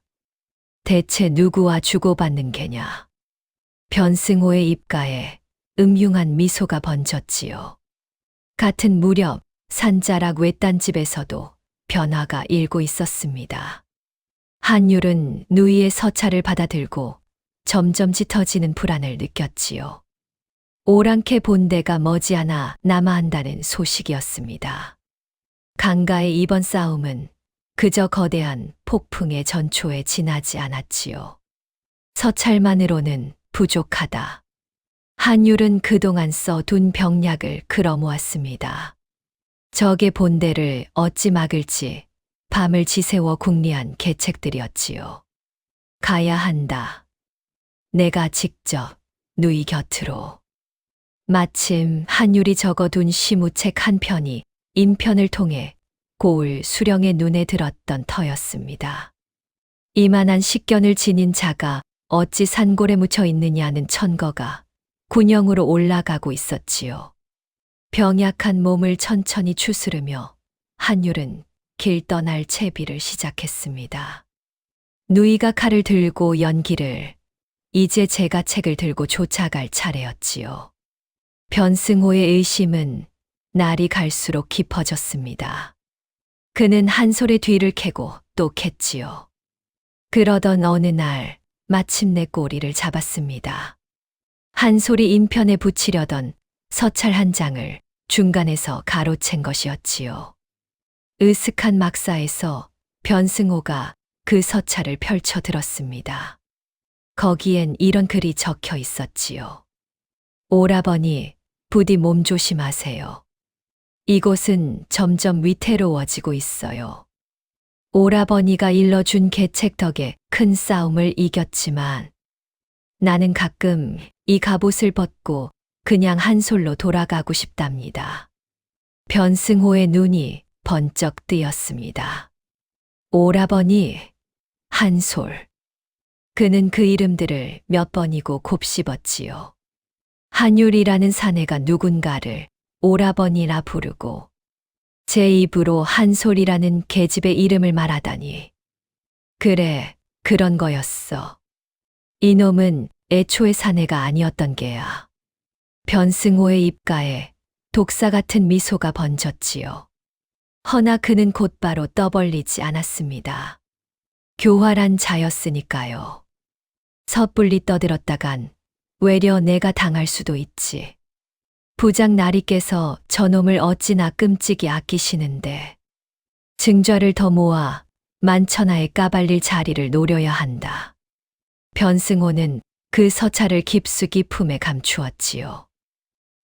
대체 누구와 주고받는 게냐. 변승호의 입가에 음흉한 미소가 번졌지요. 같은 무렵 산자락 외딴집에서도 변화가 일고 있었습니다. 한율은 누이의 서찰을 받아들고 점점 짙어지는 불안을 느꼈지요. 오랑캐 본대가 머지않아 남하한다는 소식이었습니다. 강가의 이번 싸움은 그저 거대한 폭풍의 전초에 지나지 않았지요. 서찰만으로는 부족하다. 한율은 그동안 써둔 병약을 끌어모았습니다. 적의 본대를 어찌 막을지 밤을 지새워 궁리한 계책들이었지요. 가야 한다. 내가 직접 누이 곁으로. 마침 한율이 적어둔 시무책 한 편이 인편을 통해 고을 수령의 눈에 들었던 터였습니다. 이만한 식견을 지닌 자가 어찌 산골에 묻혀 있느냐는 천거가 군영으로 올라가고 있었지요. 병약한 몸을 천천히 추스르며 한율은 길 떠날 채비를 시작했습니다. 누이가 칼을 들고 연기를, 이제 제가 책을 들고 쫓아갈 차례였지요. 변승호의 의심은 날이 갈수록 깊어졌습니다. 그는 한솔의 뒤를 캐고 또 캤지요. 그러던 어느 날 마침내 꼬리를 잡았습니다. 한솔이 인편에 붙이려던 서찰 한 장을 중간에서 가로챈 것이었지요. 으슥한 막사에서 변승호가 그 서찰을 펼쳐 들었습니다. 거기엔 이런 글이 적혀 있었지요. 오라버니, 부디 몸조심하세요. 이곳은 점점 위태로워지고 있어요. 오라버니가 일러준 계책 덕에 큰 싸움을 이겼지만 나는 가끔 이 갑옷을 벗고 그냥 한솔로 돌아가고 싶답니다. 변승호의 눈이 번쩍 뜨였습니다. 오라버니, 한솔. 그는 그 이름들을 몇 번이고 곱씹었지요. 한율이라는 사내가 누군가를 오라버니라 부르고 제 입으로 한솔이라는 계집의 이름을 말하다니. 그래, 그런 거였어. 이놈은 애초에 사내가 아니었던 게야. 변승호의 입가에 독사 같은 미소가 번졌지요. 허나 그는 곧바로 떠벌리지 않았습니다. 교활한 자였으니까요. 섣불리 떠들었다간 외려 내가 당할 수도 있지. 부장 나리께서 저놈을 어찌나 끔찍이 아끼시는데 증좌를 더 모아 만천하에 까발릴 자리를 노려야 한다. 변승호는 그 서찰을 깊숙이 품에 감추었지요.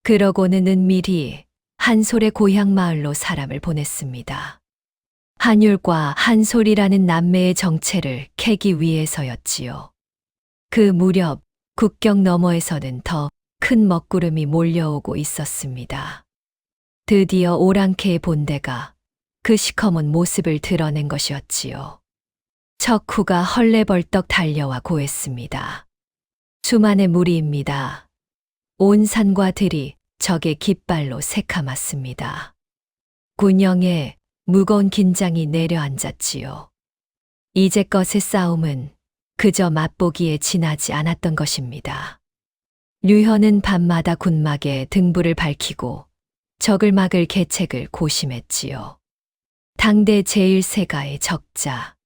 그러고는 은밀히 한솔의 고향 마을로 사람을 보냈습니다. 한율과 한솔이라는 남매의 정체를 캐기 위해서였지요. 그 무렵 국경 너머에서는 더 큰 먹구름이 몰려오고 있었습니다. 드디어 오랑캐의 본대가 그 시커먼 모습을 드러낸 것이었지요. 척후가 헐레벌떡 달려와 고했습니다. 수만의 무리입니다. 온 산과 들이 적의 깃발로 새카맣습니다. 군영에 무거운 긴장이 내려앉았지요. 이제껏의 싸움은 그저 맛보기에 지나지 않았던 것입니다. 류현은 밤마다 군막에 등불을 밝히고 적을 막을 계책을 고심했지요. 당대 제1세가의 적자.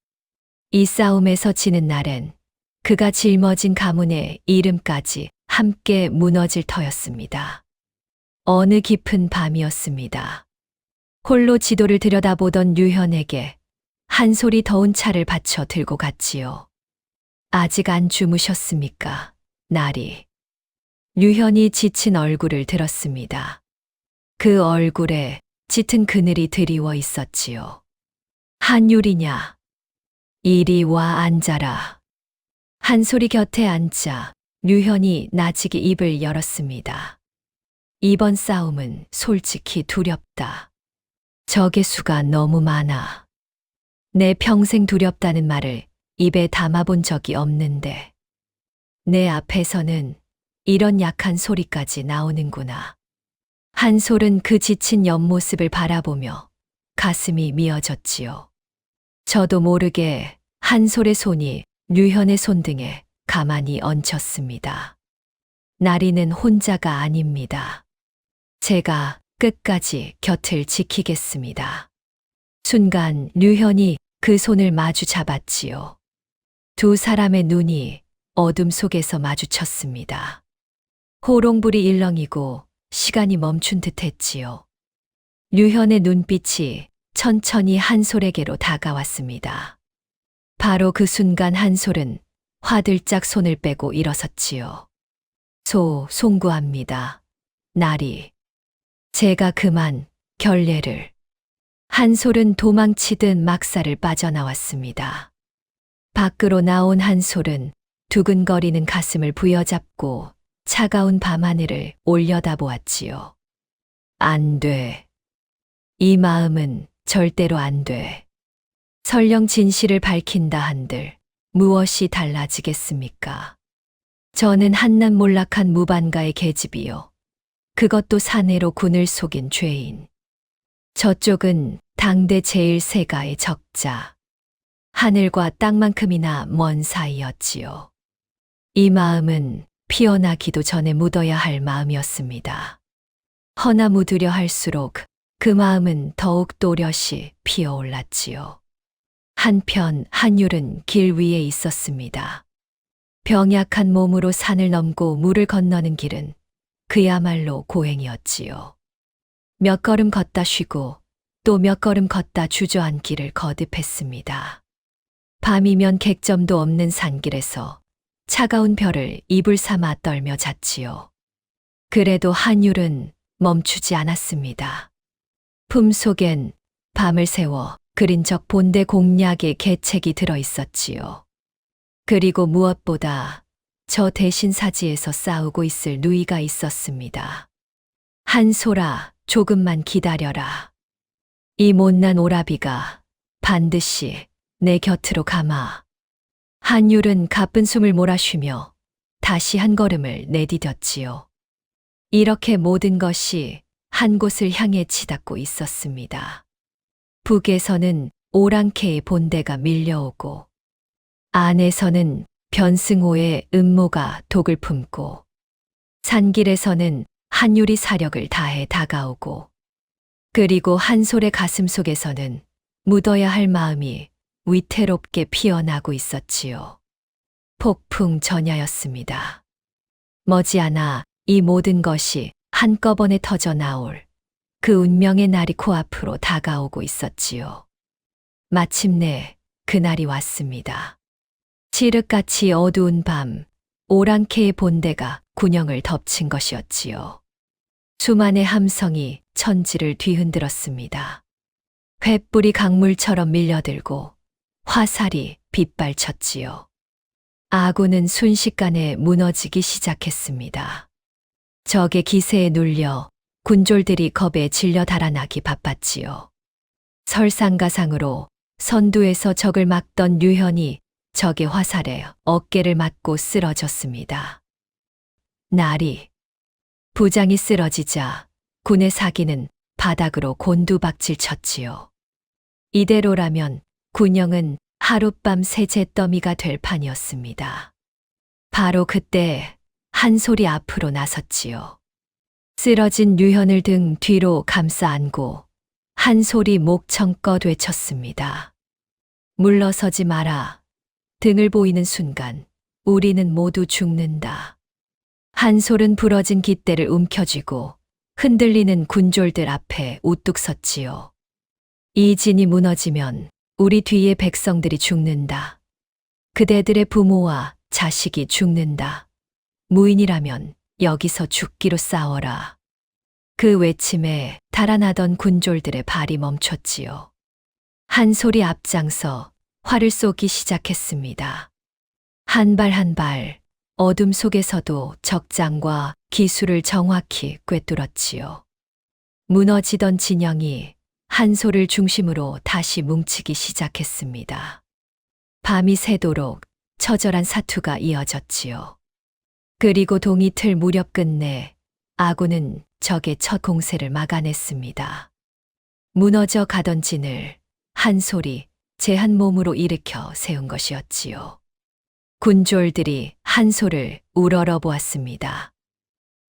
이 싸움에서 지는 날엔 그가 짊어진 가문의 이름까지 함께 무너질 터였습니다. 어느 깊은 밤이었습니다. 홀로 지도를 들여다보던 류현에게 한솔이 더운 차를 받쳐 들고 갔지요. 아직 안 주무셨습니까, 나리? 류현이 지친 얼굴을 들었습니다. 그 얼굴에 짙은 그늘이 드리워 있었지요. 한율이냐? 이리 와 앉아라. 한솔이 곁에 앉자 류현이 나지기 입을 열었습니다. 이번 싸움은 솔직히 두렵다. 적의 수가 너무 많아. 내 평생 두렵다는 말을 입에 담아본 적이 없는데 내 앞에서는 이런 약한 소리까지 나오는구나. 한솔은 그 지친 옆모습을 바라보며 가슴이 미어졌지요. 저도 모르게 한솔의 손이 류현의 손등에 가만히 얹혔습니다. 나리는 혼자가 아닙니다. 제가 끝까지 곁을 지키겠습니다. 순간 류현이 그 손을 마주 잡았지요. 두 사람의 눈이 어둠 속에서 마주쳤습니다. 호롱불이 일렁이고 시간이 멈춘 듯 했지요. 류현의 눈빛이 천천히 한솔에게로 다가왔습니다. 바로 그 순간 한솔은 화들짝 손을 빼고 일어섰지요. 송구합니다. 나리. 제가 그만 결례를. 한솔은 도망치듯 막사를 빠져나왔습니다. 밖으로 나온 한솔은 두근거리는 가슴을 부여잡고 차가운 밤하늘을 올려다보았지요. 안 돼. 이 마음은 절대로 안 돼. 설령 진실을 밝힌다 한들 무엇이 달라지겠습니까? 저는 한낱몰락한 무반가의 계집이요. 그것도 사내로 군을 속인 죄인. 저쪽은 당대 제일 세가의 적자. 하늘과 땅만큼이나 먼 사이였지요. 이 마음은 피어나기도 전에 묻어야 할 마음이었습니다. 허나 묻으려 할수록 그 마음은 더욱 또렷이 피어올랐지요. 한편 한율은 길 위에 있었습니다. 병약한 몸으로 산을 넘고 물을 건너는 길은 그야말로 고행이었지요. 몇 걸음 걷다 쉬고 또 몇 걸음 걷다 주저앉기를 거듭했습니다. 밤이면 객점도 없는 산길에서 차가운 별을 이불 삼아 떨며 잤지요. 그래도 한율은 멈추지 않았습니다. 품속엔 밤을 새워 그린 적 본대 공략의 계책이 들어 있었지요. 그리고 무엇보다 저 대신 사지에서 싸우고 있을 누이가 있었습니다. 한솔아, 조금만 기다려라. 이 못난 오라비가 반드시 내 곁으로 가마. 한율은 가쁜 숨을 몰아쉬며 다시 한 걸음을 내디뎠지요. 이렇게 모든 것이 한 곳을 향해 치닫고 있었습니다. 북에서는 오랑캐의 본대가 밀려오고 안에서는 변승호의 음모가 독을 품고 산길에서는 한율이 사력을 다해 다가오고 그리고 한솔의 가슴 속에서는 묻어야 할 마음이 위태롭게 피어나고 있었지요. 폭풍 전야였습니다. 머지않아 이 모든 것이 한꺼번에 터져 나올 그 운명의 날이 코앞으로 다가오고 있었지요. 마침내 그날이 왔습니다. 칠흑같이 어두운 밤, 오랑캐의 본대가 군영을 덮친 것이었지요. 수만의 함성이 천지를 뒤흔들었습니다. 횃불이 강물처럼 밀려들고 화살이 빗발쳤지요. 아군은 순식간에 무너지기 시작했습니다. 적의 기세에 눌려 군졸들이 겁에 질려 달아나기 바빴지요. 설상가상으로 선두에서 적을 막던 류현이 적의 화살에 어깨를 맞고 쓰러졌습니다. 나리. 부장이 쓰러지자 군의 사기는 바닥으로 곤두박질 쳤지요. 이대로라면 군영은 하룻밤 새잿더미가 될 판이었습니다. 바로 그때 한솔이 앞으로 나섰지요. 쓰러진 류현을 등 뒤로 감싸 안고 한솔이 목청껏 외쳤습니다. 물러서지 마라. 등을 보이는 순간 우리는 모두 죽는다. 한솔은 부러진 깃대를 움켜쥐고 흔들리는 군졸들 앞에 우뚝 섰지요. 이 진이 무너지면 우리 뒤에 백성들이 죽는다. 그대들의 부모와 자식이 죽는다. 무인이라면 여기서 죽기로 싸워라. 그 외침에 달아나던 군졸들의 발이 멈췄지요. 한솔이 앞장서 활을 쏘기 시작했습니다. 한 발 한 발 어둠 속에서도 적장과 기술을 정확히 꿰뚫었지요. 무너지던 진영이 한솔을 중심으로 다시 뭉치기 시작했습니다. 밤이 새도록 처절한 사투가 이어졌지요. 그리고 동이틀 무렵 끝내 아군은 적의 첫 공세를 막아냈습니다. 무너져 가던 진을 한솔이 제 한 몸으로 일으켜 세운 것이었지요. 군졸들이 한솔을 우러러 보았습니다.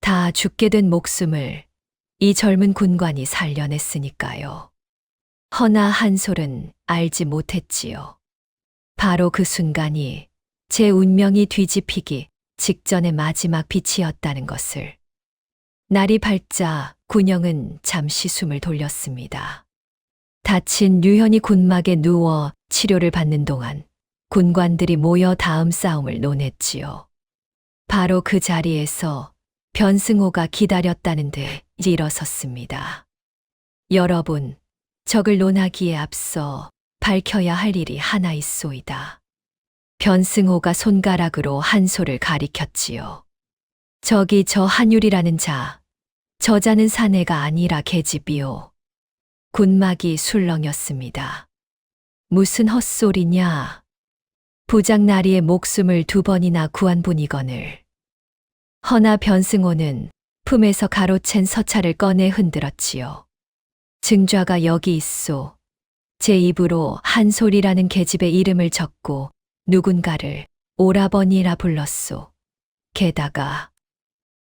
다 죽게 된 목숨을 이 젊은 군관이 살려냈으니까요. 허나 한솔은 알지 못했지요. 바로 그 순간이 제 운명이 뒤집히기 직전의 마지막 빛이었다는 것을. 날이 밝자 군영은 잠시 숨을 돌렸습니다. 다친 류현이 군막에 누워 치료를 받는 동안 군관들이 모여 다음 싸움을 논했지요. 바로 그 자리에서 변승호가 기다렸다는 듯 일어섰습니다. 여러분, 적을 논하기에 앞서 밝혀야 할 일이 하나 있소이다. 변승호가 손가락으로 한솔을 가리켰지요. 저기 저 한율이라는 자, 저자는 사내가 아니라 계집이요. 군막이 술렁였습니다. 무슨 헛소리냐. 부장나리의 목숨을 2번이나 구한 분이거늘. 허나 변승호는 품에서 가로챈 서찰을 꺼내 흔들었지요. 증좌가 여기 있소. 제 입으로 한솔이라는 계집의 이름을 적고 누군가를 오라버니라 불렀소. 게다가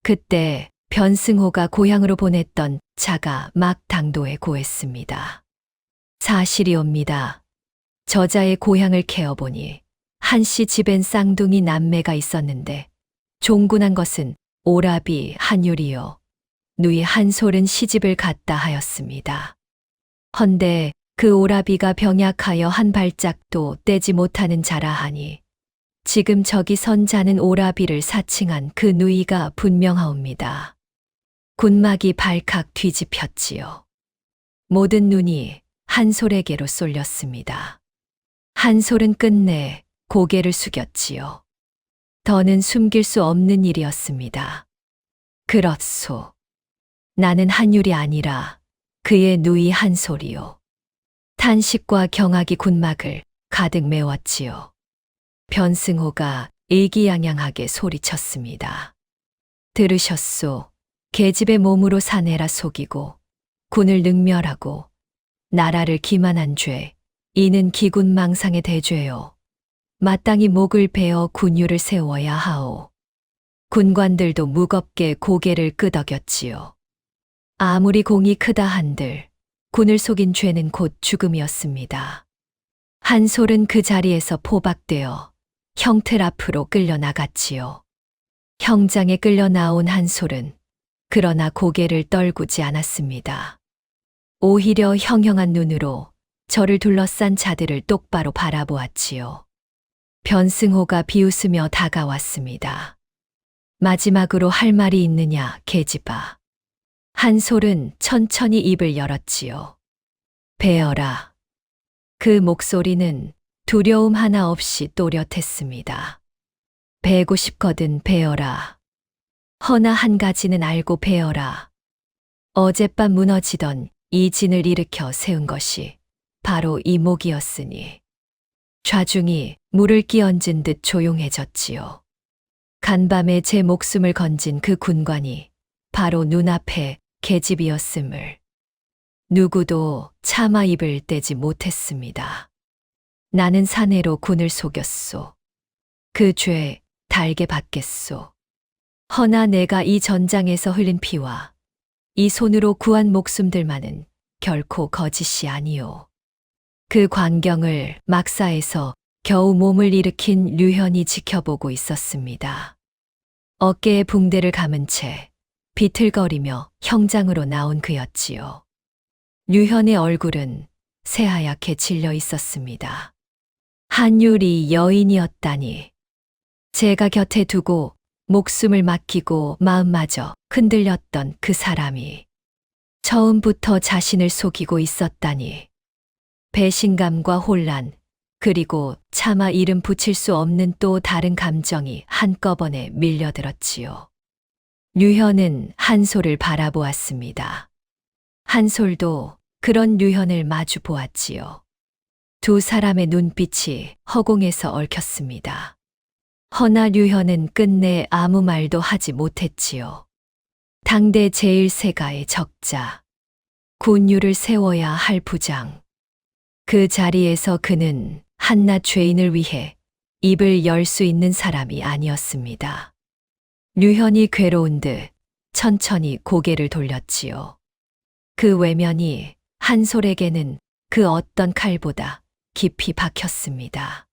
그때 변승호가 고향으로 보냈던 자가 막 당도에 고했습니다. 사실이옵니다. 저자의 고향을 캐어보니 한씨 집엔 쌍둥이 남매가 있었는데 종군한 것은 오라비 한율이요. 누이 한솔은 시집을 갔다 하였습니다. 헌데 그 오라비가 병약하여 한 발짝도 떼지 못하는 자라 하니 지금 저기 선 자는 오라비를 사칭한 그 누이가 분명하옵니다. 군막이 발칵 뒤집혔지요. 모든 눈이 한솔에게로 쏠렸습니다. 한솔은 끝내 고개를 숙였지요. 더는 숨길 수 없는 일이었습니다. 그렇소. 나는 한율이 아니라 그의 누이 한솔이요. 탄식과 경악이 군막을 가득 메웠지요. 변승호가 일기양양하게 소리쳤습니다. 들으셨소. 계집의 몸으로 사내라 속이고 군을 능멸하고 나라를 기만한 죄, 이는 기군망상의 대죄요. 마땅히 목을 베어 군유를 세워야 하오. 군관들도 무겁게 고개를 끄덕였지요. 아무리 공이 크다 한들 군을 속인 죄는 곧 죽음이었습니다. 한솔은 그 자리에서 포박되어 형틀 앞으로 끌려나갔지요. 형장에 끌려나온 한솔은 그러나 고개를 떨구지 않았습니다. 오히려 형형한 눈으로 저를 둘러싼 자들을 똑바로 바라보았지요. 변승호가 비웃으며 다가왔습니다. 마지막으로 할 말이 있느냐, 계집아. 한솔은 천천히 입을 열었지요. 배어라. 그 목소리는 두려움 하나 없이 또렷했습니다. 배고 싶거든 배어라. 허나 한 가지는 알고 배어라. 어젯밤 무너지던 이 진을 일으켜 세운 것이 바로 이 목이었으니. 좌중이 물을 끼얹은 듯 조용해졌지요. 간밤에 제 목숨을 건진 그 군관이 바로 눈앞에 계집이었음을 누구도 차마 입을 떼지 못했습니다. 나는 사내로 군을 속였소. 그 죄 달게 받겠소. 허나 내가 이 전장에서 흘린 피와 이 손으로 구한 목숨들만은 결코 거짓이 아니오. 그 광경을 막사에서 겨우 몸을 일으킨 류현이 지켜보고 있었습니다. 어깨에 붕대를 감은 채 비틀거리며 형장으로 나온 그였지요. 류현의 얼굴은 새하얗게 질려 있었습니다. 한율이 여인이었다니. 제가 곁에 두고 목숨을 맡기고 마음마저 흔들렸던 그 사람이 처음부터 자신을 속이고 있었다니. 배신감과 혼란, 그리고 차마 이름 붙일 수 없는 또 다른 감정이 한꺼번에 밀려들었지요. 류현은 한솔을 바라보았습니다. 한솔도 그런 류현을 마주 보았지요. 두 사람의 눈빛이 허공에서 얽혔습니다. 허나 류현은 끝내 아무 말도 하지 못했지요. 당대 제1세가의 적자, 군유를 세워야 할 부장. 그 자리에서 그는 한낱 죄인을 위해 입을 열 수 있는 사람이 아니었습니다. 류현이 괴로운 듯 천천히 고개를 돌렸지요. 그 외면이 한솔에게는 그 어떤 칼보다 깊이 박혔습니다.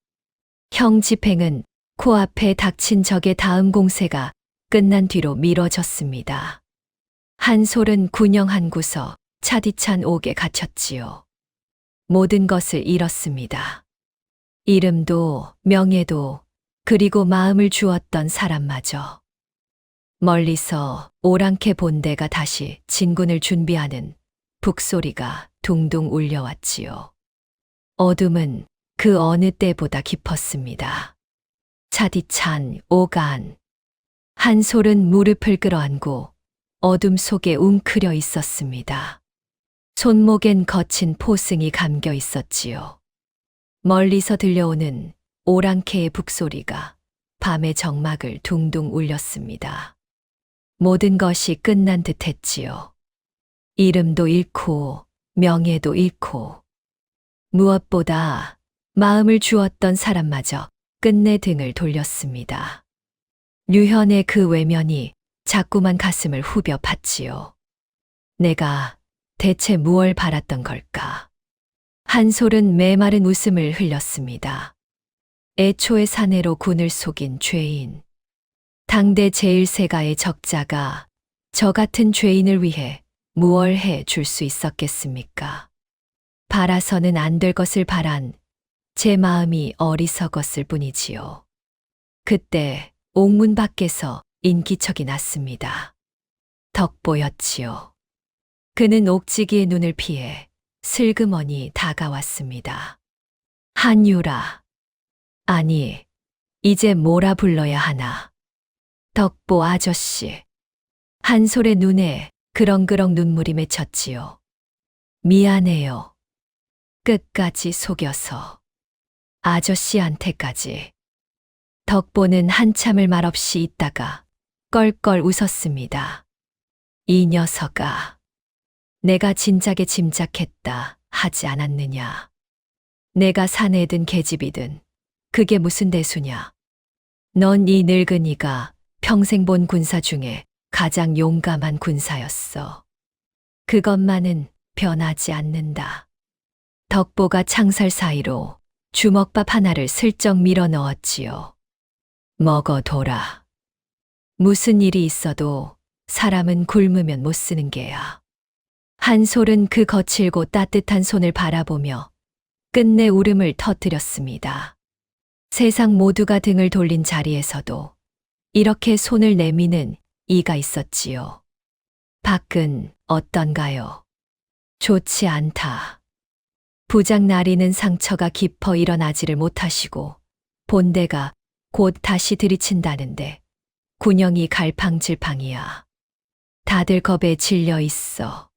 형 집행은 코앞에 닥친 적의 다음 공세가 끝난 뒤로 미뤄졌습니다. 한솔은 군영 한 구서 차디찬 옥에 갇혔지요. 모든 것을 잃었습니다. 이름도 명예도 그리고 마음을 주었던 사람마저. 멀리서 오랑캐 본대가 다시 진군을 준비하는 북소리가 둥둥 울려왔지요. 어둠은 그 어느 때보다 깊었습니다. 차디찬 옥안. 한솔은 무릎을 끌어안고 어둠 속에 웅크려 있었습니다. 손목엔 거친 포승이 감겨 있었지요. 멀리서 들려오는 오랑캐의 북소리가 밤의 정막을 둥둥 울렸습니다. 모든 것이 끝난 듯 했지요. 이름도 잃고 명예도 잃고 무엇보다 마음을 주었던 사람마저 끝내 등을 돌렸습니다. 류현의 그 외면이 자꾸만 가슴을 후벼 팠지요. 내가 대체 무얼 바랐던 걸까? 한솔은 메마른 웃음을 흘렸습니다. 애초에 사내로 군을 속인 죄인. 당대 제1세가의 적자가 저 같은 죄인을 위해 무얼 해 줄 수 있었겠습니까? 바라서는 안 될 것을 바란 제 마음이 어리석었을 뿐이지요. 그때 옥문 밖에서 인기척이 났습니다. 덕보였지요. 그는 옥지기의 눈을 피해 슬그머니 다가왔습니다. 한유라. 아니, 이제 뭐라 불러야 하나. 덕보 아저씨. 한솔의 눈에 그렁그렁 눈물이 맺혔지요. 미안해요. 끝까지 속여서. 아저씨한테까지. 덕보는 한참을 말없이 있다가 껄껄 웃었습니다. 이 녀석아. 내가 진작에 짐작했다 하지 않았느냐. 내가 사내든 계집이든 그게 무슨 대수냐. 넌 이 늙은이가 평생 본 군사 중에 가장 용감한 군사였어. 그것만은 변하지 않는다. 덕보가 창살 사이로 주먹밥 하나를 슬쩍 밀어 넣었지요. 먹어둬라. 무슨 일이 있어도 사람은 굶으면 못 쓰는 게야. 한솔은 그 거칠고 따뜻한 손을 바라보며 끝내 울음을 터뜨렸습니다. 세상 모두가 등을 돌린 자리에서도 이렇게 손을 내미는 이가 있었지요. 밖은 어떤가요? 좋지 않다. 부장 나리는 상처가 깊어 일어나지를 못하시고 본대가 곧 다시 들이친다는데 군영이 갈팡질팡이야. 다들 겁에 질려 있어.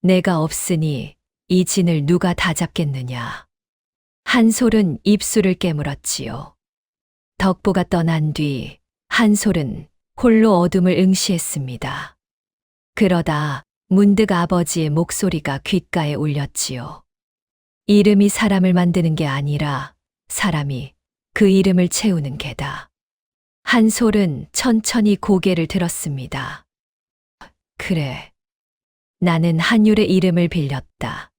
내가 없으니 이 진을 누가 다 잡겠느냐. 한솔은 입술을 깨물었지요. 덕보가 떠난 뒤 한솔은 홀로 어둠을 응시했습니다. 그러다 문득 아버지의 목소리가 귓가에 울렸지요. 이름이 사람을 만드는 게 아니라 사람이 그 이름을 채우는 게다. 한솔은 천천히 고개를 들었습니다. 그래. 나는 한율의 이름을 빌렸다.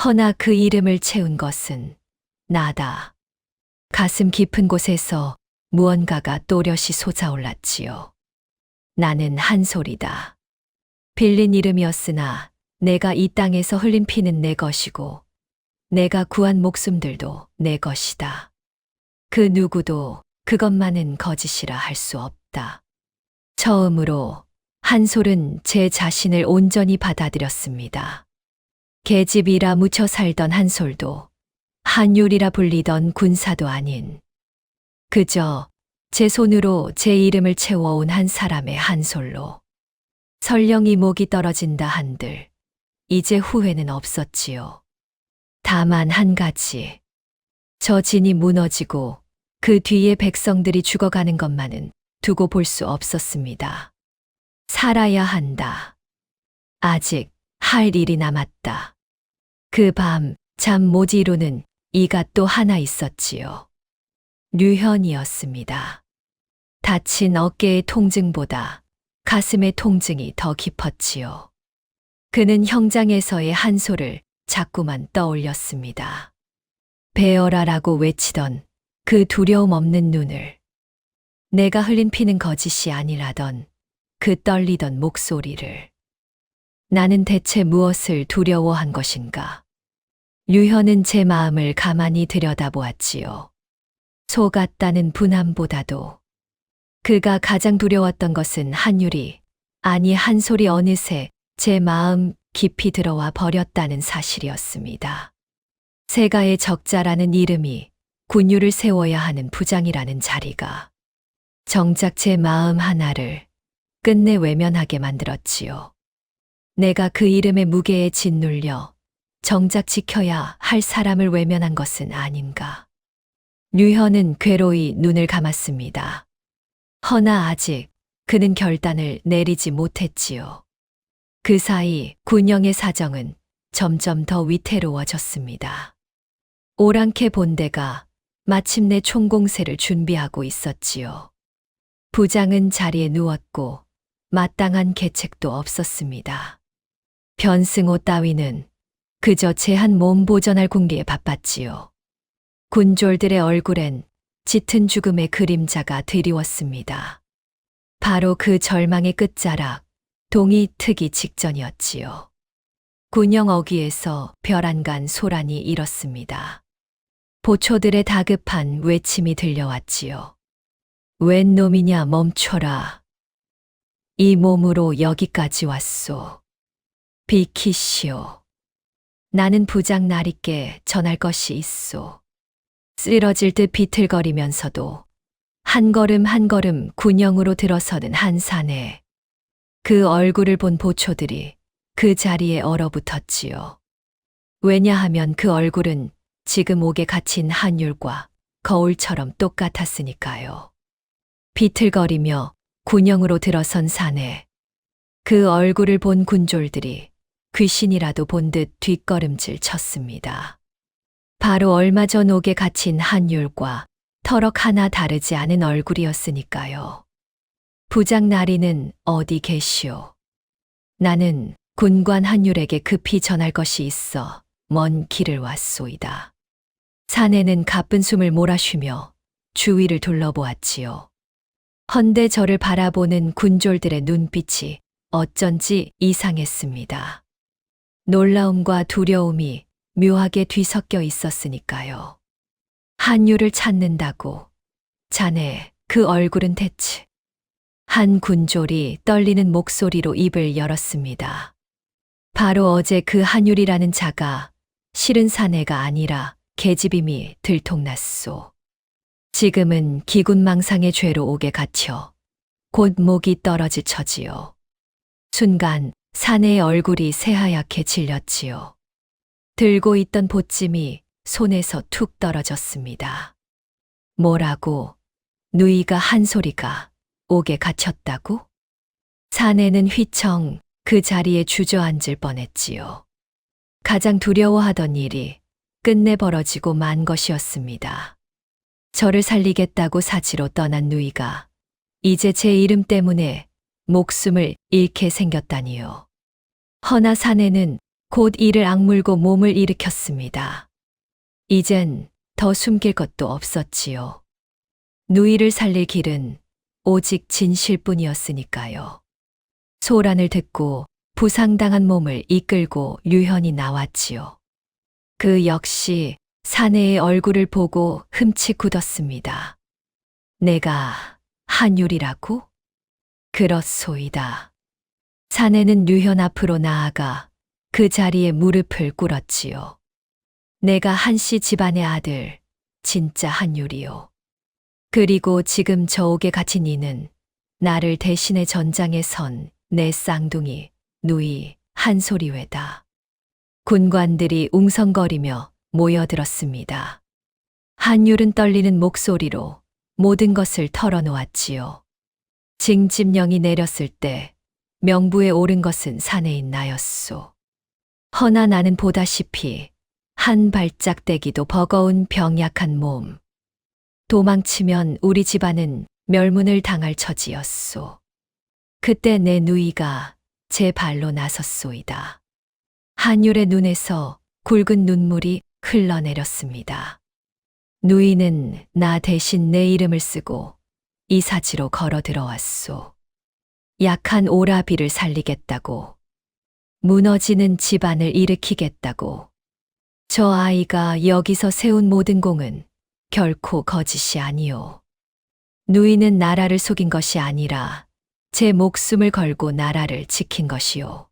허나 그 이름을 채운 것은 나다. 가슴 깊은 곳에서 무언가가 또렷이 솟아올랐지요. 나는 한솔이다. 빌린 이름이었으나 내가 이 땅에서 흘린 피는 내 것이고 내가 구한 목숨들도 내 것이다. 그 누구도 그것만은 거짓이라 할 수 없다. 처음으로 한솔은 제 자신을 온전히 받아들였습니다. 계집이라 묻혀 살던 한솔도 한율이라 불리던 군사도 아닌 그저 제 손으로 제 이름을 채워온 한 사람의 한솔로 설령 이 목이 떨어진다 한들 이제 후회는 없었지요. 다만 한 가지. 저 진이 무너지고 그 뒤에 백성들이 죽어가는 것만은 두고 볼 수 없었습니다. 살아야 한다. 아직 할 일이 남았다. 그 밤 잠 못 이루는 이가 또 하나 있었지요. 류현이었습니다. 다친 어깨의 통증보다 가슴의 통증이 더 깊었지요. 그는 형장에서의 한소를 자꾸만 떠올렸습니다. 베어라라고 외치던 그 두려움 없는 눈을, 내가 흘린 피는 거짓이 아니라던 그 떨리던 목소리를. 나는 대체 무엇을 두려워한 것인가? 류현은 제 마음을 가만히 들여다보았지요. 속았다는 분함보다도 그가 가장 두려웠던 것은 한율이, 아니 한솔이 어느새 제 마음 깊이 들어와 버렸다는 사실이었습니다. 세가의 적자라는 이름이 군유를 세워야 하는 부장이라는 자리가 정작 제 마음 하나를 끝내 외면하게 만들었지요. 내가 그 이름의 무게에 짓눌려 정작 지켜야 할 사람을 외면한 것은 아닌가. 류현은 괴로이 눈을 감았습니다. 허나 아직 그는 결단을 내리지 못했지요. 그 사이 군영의 사정은 점점 더 위태로워졌습니다. 오랑캐 본대가 마침내 총공세를 준비하고 있었지요. 부장은 자리에 누웠고 마땅한 계책도 없었습니다. 변승호 따위는 그저 제한 몸 보전할 궁리에 바빴지요. 군졸들의 얼굴엔 짙은 죽음의 그림자가 드리웠습니다. 바로 그 절망의 끝자락, 동이 트기 직전이었지요. 군영 어귀에서 벼란간 소란이 일었습니다. 보초들의 다급한 외침이 들려왔지요. 웬 놈이냐 멈춰라. 이 몸으로 여기까지 왔소. 비키시오. 나는 부장 나리께 전할 것이 있소. 쓰러질 듯 비틀거리면서도 한 걸음 한 걸음 군영으로 들어서는 한 사내. 그 얼굴을 본 보초들이 그 자리에 얼어붙었지요. 왜냐하면 그 얼굴은 지금 옥에 갇힌 한율과 거울처럼 똑같았으니까요. 비틀거리며 군영으로 들어선 사내. 그 얼굴을 본 군졸들이 귀신이라도 본 듯 뒷걸음질 쳤습니다. 바로 얼마 전 옥에 갇힌 한율과 터럭 하나 다르지 않은 얼굴이었으니까요. 부장 나리는 어디 계시오? 나는 군관 한율에게 급히 전할 것이 있어 먼 길을 왔소이다. 사내는 가쁜 숨을 몰아쉬며 주위를 둘러보았지요. 헌데 저를 바라보는 군졸들의 눈빛이 어쩐지 이상했습니다. 놀라움과 두려움이 묘하게 뒤섞여 있었으니까요. 한율을 찾는다고. 자네, 그 얼굴은 대체. 한 군졸이 떨리는 목소리로 입을 열었습니다. 바로 어제 그 한율이라는 자가 실은 사내가 아니라 계집임이 들통났소. 지금은 기군망상의 죄로 옥에 갇혀 곧 목이 떨어질 처지요. 순간 사내의 얼굴이 새하얗게 질렸지요. 들고 있던 보찜이 손에서 툭 떨어졌습니다. 뭐라고? 누이가 한 소리가 옥에 갇혔다고? 사내는 휘청 그 자리에 주저앉을 뻔했지요. 가장 두려워하던 일이 끝내 벌어지고 만 것이었습니다. 저를 살리겠다고 사지로 떠난 누이가 이제 제 이름 때문에 목숨을 잃게 생겼다니요. 허나 사내는 곧 이를 악물고 몸을 일으켰습니다. 이젠 더 숨길 것도 없었지요. 누이를 살릴 길은 오직 진실뿐이었으니까요. 소란을 듣고 부상당한 몸을 이끌고 류현이 나왔지요. 그 역시 사내의 얼굴을 보고 흠칫 굳었습니다. 내가 한율이라고? 그렇소이다. 사내는 류현 앞으로 나아가 그 자리에 무릎을 꿇었지요. 내가 한씨 집안의 아들, 진짜 한율이요. 그리고 지금 저 옥에 갇힌 이는 나를 대신해 전장에 선 내 쌍둥이, 누이 한소리외다. 군관들이 웅성거리며 모여들었습니다. 한율은 떨리는 목소리로 모든 것을 털어놓았지요. 징집령이 내렸을 때 명부에 오른 것은 사내인 나였소. 허나 나는 보다시피 한 발짝 떼기도 버거운 병약한 몸. 도망치면 우리 집안은 멸문을 당할 처지였소. 그때 내 누이가 제 발로 나섰소이다. 한율의 눈에서 굵은 눈물이 흘러내렸습니다. 누이는 나 대신 내 이름을 쓰고 이사지로 걸어 들어왔소. 약한 오라비를 살리겠다고, 무너지는 집안을 일으키겠다고. 저 아이가 여기서 세운 모든 공은 결코 거짓이 아니오. 누이는 나라를 속인 것이 아니라 제 목숨을 걸고 나라를 지킨 것이오.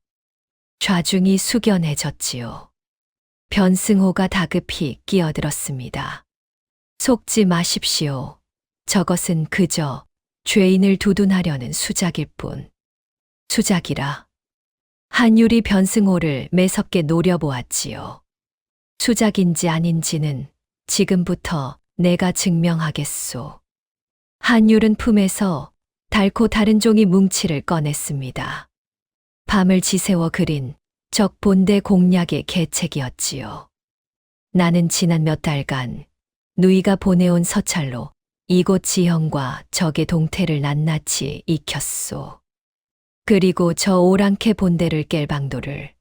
좌중이 숙연해졌지요. 변승호가 다급히 끼어들었습니다. 속지 마십시오. 저것은 그저 죄인을 두둔하려는 수작일 뿐. 수작이라. 한율이 변승호를 매섭게 노려보았지요. 수작인지 아닌지는 지금부터 내가 증명하겠소. 한율은 품에서 달고 다른 종이 뭉치를 꺼냈습니다. 밤을 지새워 그린 적 본대 공략의 계책이었지요. 나는 지난 몇 달간 누이가 보내온 서찰로 이곳 지형과 적의 동태를 낱낱이 익혔소. 그리고 저 오랑캐 본대를 깰 방도를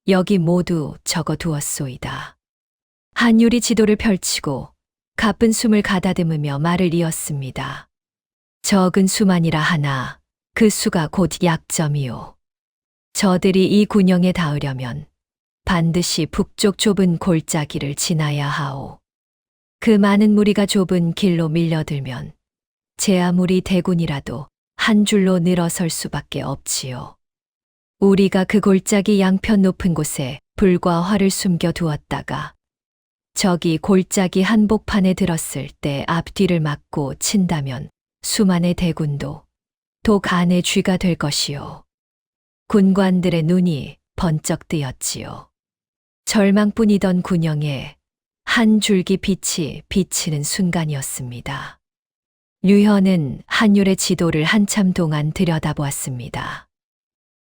여기 모두 적어 두었소이다. 한율이 지도를 펼치고 가쁜 숨을 가다듬으며 말을 이었습니다. 적은 수만이라 하나 그 수가 곧 약점이오. 저들이 이 군영에 닿으려면 반드시 북쪽 좁은 골짜기를 지나야 하오. 그 많은 무리가 좁은 길로 밀려들면 제 아무리 대군이라도 한 줄로 늘어설 수밖에 없지요. 우리가 그 골짜기 양편 높은 곳에 불과 활을 숨겨 두었다가 적이 골짜기 한복판에 들었을 때 앞뒤를 막고 친다면 수만의 대군도 독 안의 쥐가 될 것이요. 군관들의 눈이 번쩍 뜨였지요. 절망뿐이던 군영에 한 줄기 빛이 비치는 순간이었습니다. 류현은 한율의 지도를 한참 동안 들여다보았습니다.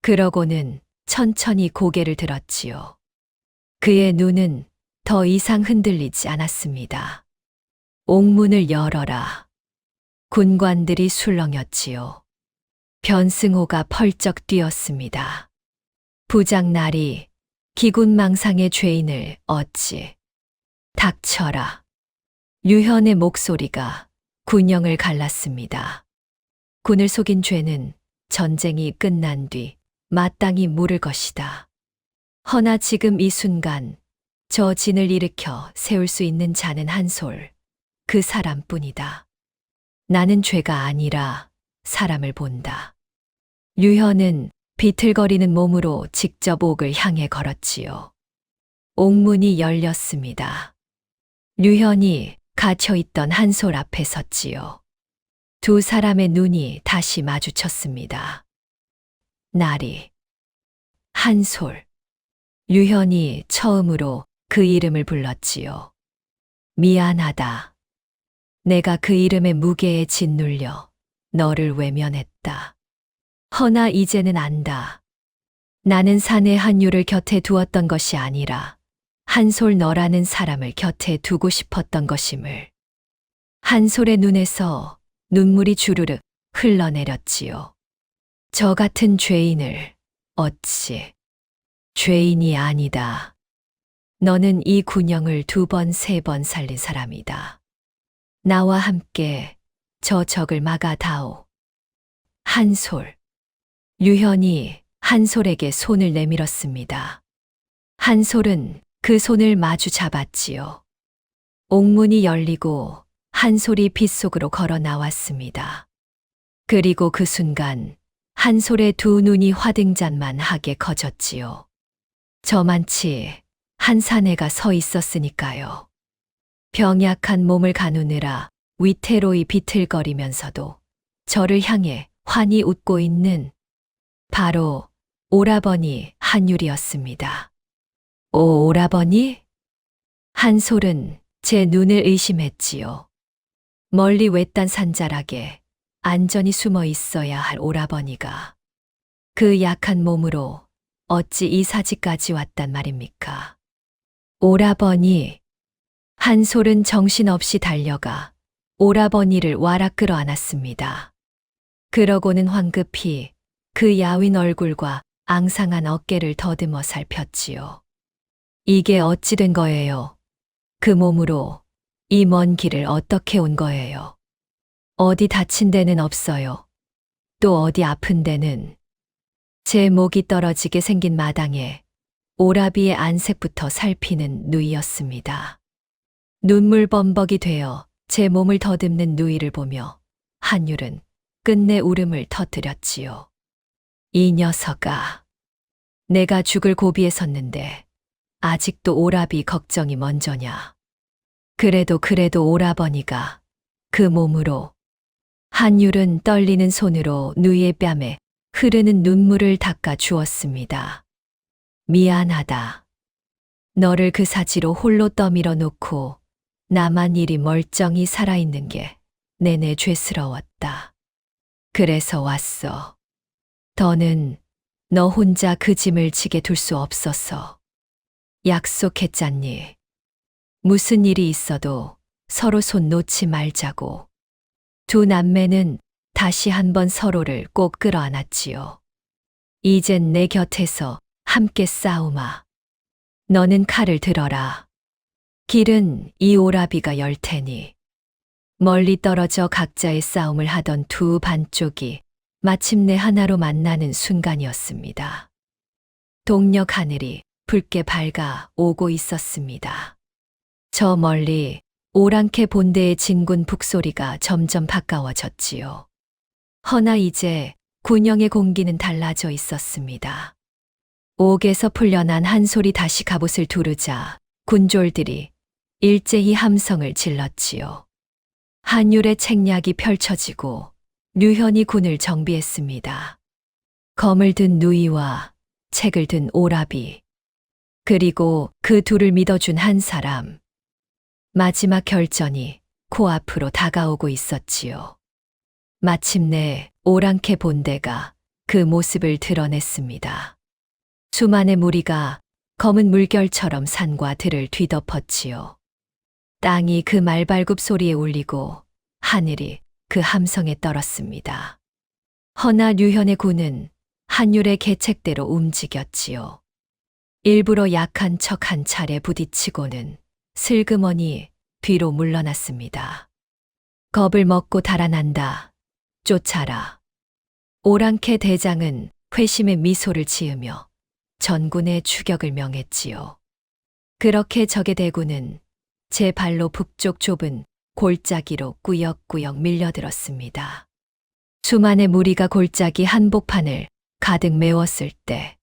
그러고는 천천히 고개를 들었지요. 그의 눈은 더 이상 흔들리지 않았습니다. 옥문을 열어라. 군관들이 술렁였지요. 변승호가 펄쩍 뛰었습니다. 부장날이 기군망상의 죄인을 어찌. 닥쳐라. 류현의 목소리가 군영을 갈랐습니다. 군을 속인 죄는 전쟁이 끝난 뒤 마땅히 물을 것이다. 허나 지금 이 순간 저 진을 일으켜 세울 수 있는 자는 한솔, 그 사람뿐이다. 나는 죄가 아니라 사람을 본다. 류현은 비틀거리는 몸으로 직접 옥을 향해 걸었지요. 옥문이 열렸습니다. 류현이 갇혀있던 한솔 앞에 섰지요. 두 사람의 눈이 다시 마주쳤습니다. 나리. 한솔. 류현이 처음으로 그 이름을 불렀지요. 미안하다. 내가 그 이름의 무게에 짓눌려 너를 외면했다. 허나 이제는 안다. 나는 사내 한율을 곁에 두었던 것이 아니라 한솔 너라는 사람을 곁에 두고 싶었던 것임을. 한솔의 눈에서 눈물이 주르륵 흘러내렸지요. 저 같은 죄인을 어찌. 죄인이 아니다. 너는 이 군영을 2번, 3번 살린 사람이다. 나와 함께 저 적을 막아다오. 한솔. 류현이 한솔에게 손을 내밀었습니다. 한솔은 그 손을 마주 잡았지요. 옥문이 열리고 한솔이 빗속으로 걸어 나왔습니다. 그리고 그 순간 한솔의 두 눈이 화등잔만하게 커졌지요. 저만치 한 사내가 서 있었으니까요. 병약한 몸을 가누느라 위태로이 비틀거리면서도 저를 향해 환히 웃고 있는 바로 오라버니 한율이었습니다. 오, 오라버니? 한솔은 제 눈을 의심했지요. 멀리 외딴 산자락에 안전히 숨어 있어야 할 오라버니가 그 약한 몸으로 어찌 이 사지까지 왔단 말입니까? 오라버니. 한솔은 정신없이 달려가 오라버니를 와락 끌어안았습니다. 그러고는 황급히 그 야윈 얼굴과 앙상한 어깨를 더듬어 살폈지요. 이게 어찌 된 거예요? 그 몸으로 이 먼 길을 어떻게 온 거예요? 어디 다친 데는 없어요. 또 어디 아픈 데는. 제 목이 떨어지게 생긴 마당에 오라비의 안색부터 살피는 누이였습니다. 눈물 범벅이 되어 제 몸을 더듬는 누이를 보며 한율은 끝내 울음을 터뜨렸지요. 이 녀석아. 내가 죽을 고비에 섰는데 아직도 오라비 걱정이 먼저냐. 그래도 오라버니가 그 몸으로. 한율은 떨리는 손으로 누이의 뺨에 흐르는 눈물을 닦아 주었습니다. 미안하다. 너를 그 사지로 홀로 떠밀어 놓고 나만 이리 멀쩡히 살아있는 게 내내 죄스러웠다. 그래서 왔어. 더는 너 혼자 그 짐을 지게 둘 수 없어서. 약속했잖니. 무슨 일이 있어도 서로 손 놓지 말자고. 두 남매는 다시 한번 서로를 꼭 끌어안았지요. 이젠 내 곁에서 함께 싸우마. 너는 칼을 들어라. 길은 이 오라비가 열 테니. 멀리 떨어져 각자의 싸움을 하던 두 반쪽이 마침내 하나로 만나는 순간이었습니다. 동력 하늘이 붉게 밝아 오고 있었습니다. 저 멀리 오랑캐 본대의 진군 북소리가 점점 가까워졌지요. 허나 이제 군영의 공기는 달라져 있었습니다. 옥에서 풀려난 한솔이 다시 갑옷을 두르자 군졸들이 일제히 함성을 질렀지요. 한율의 책략이 펼쳐지고 류현이 군을 정비했습니다. 검을 든 누이와 책을 든 오라비, 그리고 그 둘을 믿어준 한 사람. 마지막 결전이 코앞으로 다가오고 있었지요. 마침내 오랑캐 본대가 그 모습을 드러냈습니다. 수만의 무리가 검은 물결처럼 산과 들을 뒤덮었지요. 땅이 그 말발굽 소리에 울리고 하늘이 그 함성에 떨었습니다. 허나 류현의 군은 한율의 계책대로 움직였지요. 일부러 약한 척 한 차례 부딪히고는 슬그머니 뒤로 물러났습니다. 겁을 먹고 달아난다. 쫓아라. 오랑캐 대장은 회심의 미소를 지으며 전군의 추격을 명했지요. 그렇게 적의 대군은 제 발로 북쪽 좁은 골짜기로 꾸역꾸역 밀려들었습니다. 수만의 무리가 골짜기 한복판을 가득 메웠을 때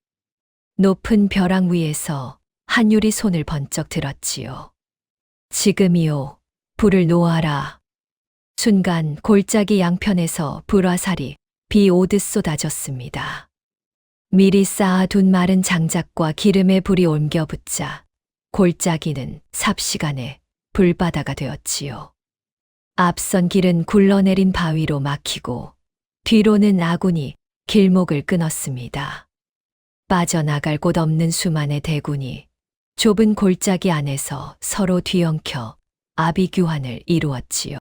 높은 벼랑 위에서 한율이 손을 번쩍 들었지요. 지금이요, 불을 놓아라. 순간 골짜기 양편에서 불화살이 비 오듯 쏟아졌습니다. 미리 쌓아둔 마른 장작과 기름에 불이 옮겨붙자 골짜기는 삽시간에 불바다가 되었지요. 앞선 길은 굴러내린 바위로 막히고 뒤로는 아군이 길목을 끊었습니다. 빠져나갈 곳 없는 수만의 대군이 좁은 골짜기 안에서 서로 뒤엉켜 아비규환을 이루었지요.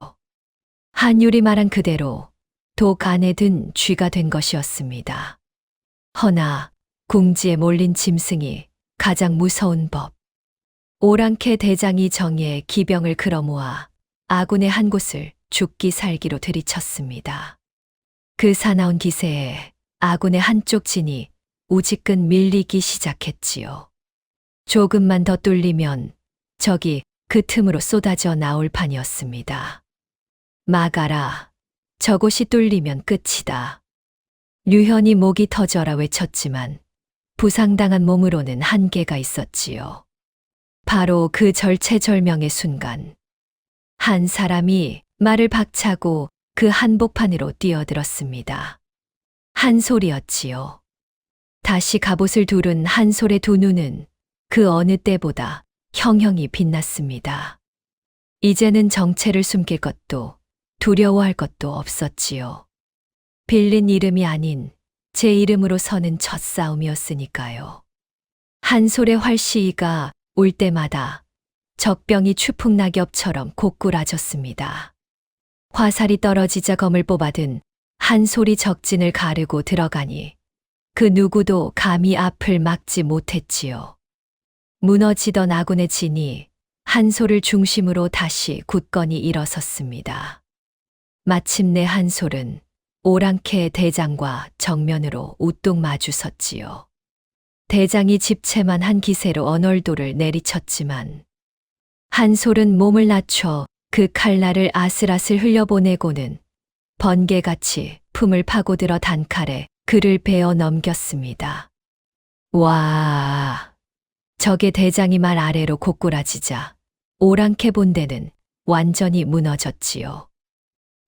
한율이 말한 그대로 독 안에 든 쥐가 된 것이었습니다. 허나 궁지에 몰린 짐승이 가장 무서운 법. 오랑캐 대장이 정의의 기병을 끌어모아 아군의 한 곳을 죽기 살기로 들이쳤습니다. 그 사나운 기세에 아군의 한쪽 진이 우지끈 밀리기 시작했지요. 조금만 더 뚫리면 적이 그 틈으로 쏟아져 나올 판이었습니다. 막아라. 저곳이 뚫리면 끝이다. 류현이 목이 터져라 외쳤지만 부상당한 몸으로는 한계가 있었지요. 바로 그 절체절명의 순간 한 사람이 말을 박차고 그 한복판으로 뛰어들었습니다. 한솔이었지요. 다시 갑옷을 두른 한솔의 두 눈은 그 어느 때보다 형형이 빛났습니다. 이제는 정체를 숨길 것도 두려워할 것도 없었지요. 빌린 이름이 아닌 제 이름으로 서는 첫 싸움이었으니까요. 한솔의 활시위가 올 때마다 적병이 추풍낙엽처럼 고꾸라졌습니다. 화살이 떨어지자 검을 뽑아든 한솔이 적진을 가르고 들어가니 그 누구도 감히 앞을 막지 못했지요. 무너지던 아군의 진이 한솔을 중심으로 다시 굳건히 일어섰습니다. 마침내 한솔은 오랑캐 대장과 정면으로 우뚝 마주섰지요. 대장이 집채만 한 기세로 언얼도를 내리쳤지만 한솔은 몸을 낮춰 그 칼날을 아슬아슬 흘려보내고는 번개같이 품을 파고들어 단칼에 그를 베어 넘겼습니다. 와! 적의 대장이 말 아래로 고꾸라지자 오랑캐 본대는 완전히 무너졌지요.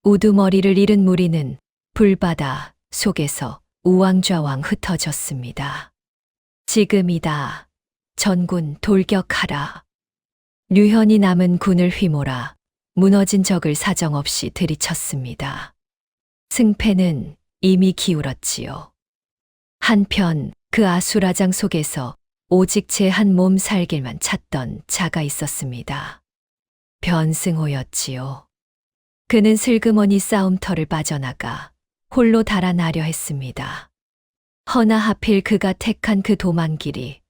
우두머리를 잃은 무리는 불바다 속에서 우왕좌왕 흩어졌습니다. 지금이다. 전군 돌격하라. 류현이 남은 군을 휘몰아 무너진 적을 사정없이 들이쳤습니다. 승패는 이미 기울었지요. 한편 그 아수라장 속에서 오직 제 한 몸 살길만 찾던 자가 있었습니다. 변승호였지요. 그는 슬그머니 싸움터를 빠져나가 홀로 달아나려 했습니다. 허나 하필 그가 택한 그 도망길이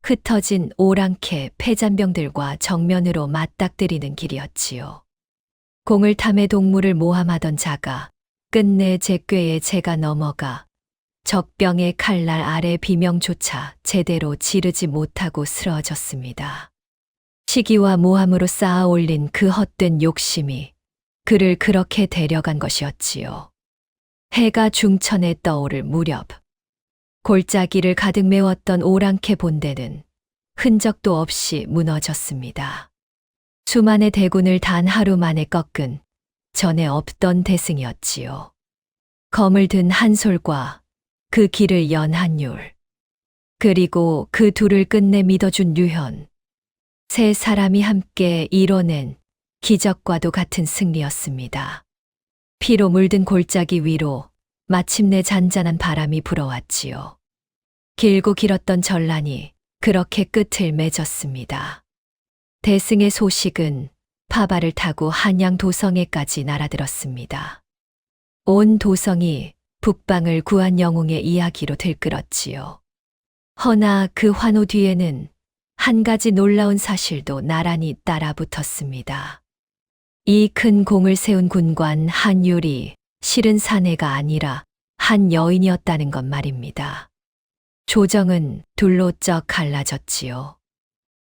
흩어진 오랑캐 패잔병들과 정면으로 맞닥뜨리는 길이었지요. 공을 탐해 동물을 모함하던 자가 끝내 제 꾀에 제가 넘어가 적병의 칼날 아래 비명조차 제대로 지르지 못하고 쓰러졌습니다. 시기와 모함으로 쌓아 올린 그 헛된 욕심이 그를 그렇게 데려간 것이었지요. 해가 중천에 떠오를 무렵 골짜기를 가득 메웠던 오랑캐 본대는 흔적도 없이 무너졌습니다. 수만의 대군을 단 하루 만에 꺾은 전에 없던 대승이었지요. 검을 든 한솔과 그 길을 연 한율, 그리고 그 둘을 끝내 믿어준 류현. 세 사람이 함께 이뤄낸 기적과도 같은 승리였습니다. 피로 물든 골짜기 위로 마침내 잔잔한 바람이 불어왔지요. 길고 길었던 전란이 그렇게 끝을 맺었습니다. 대승의 소식은 파발을 타고 한양 도성에까지 날아들었습니다. 온 도성이 북방을 구한 영웅의 이야기로 들끓었지요. 허나 그 환호 뒤에는 한 가지 놀라운 사실도 나란히 따라붙었습니다. 이 큰 공을 세운 군관 한율이 실은 사내가 아니라 한 여인이었다는 것 말입니다. 조정은 둘로 쩍 갈라졌지요.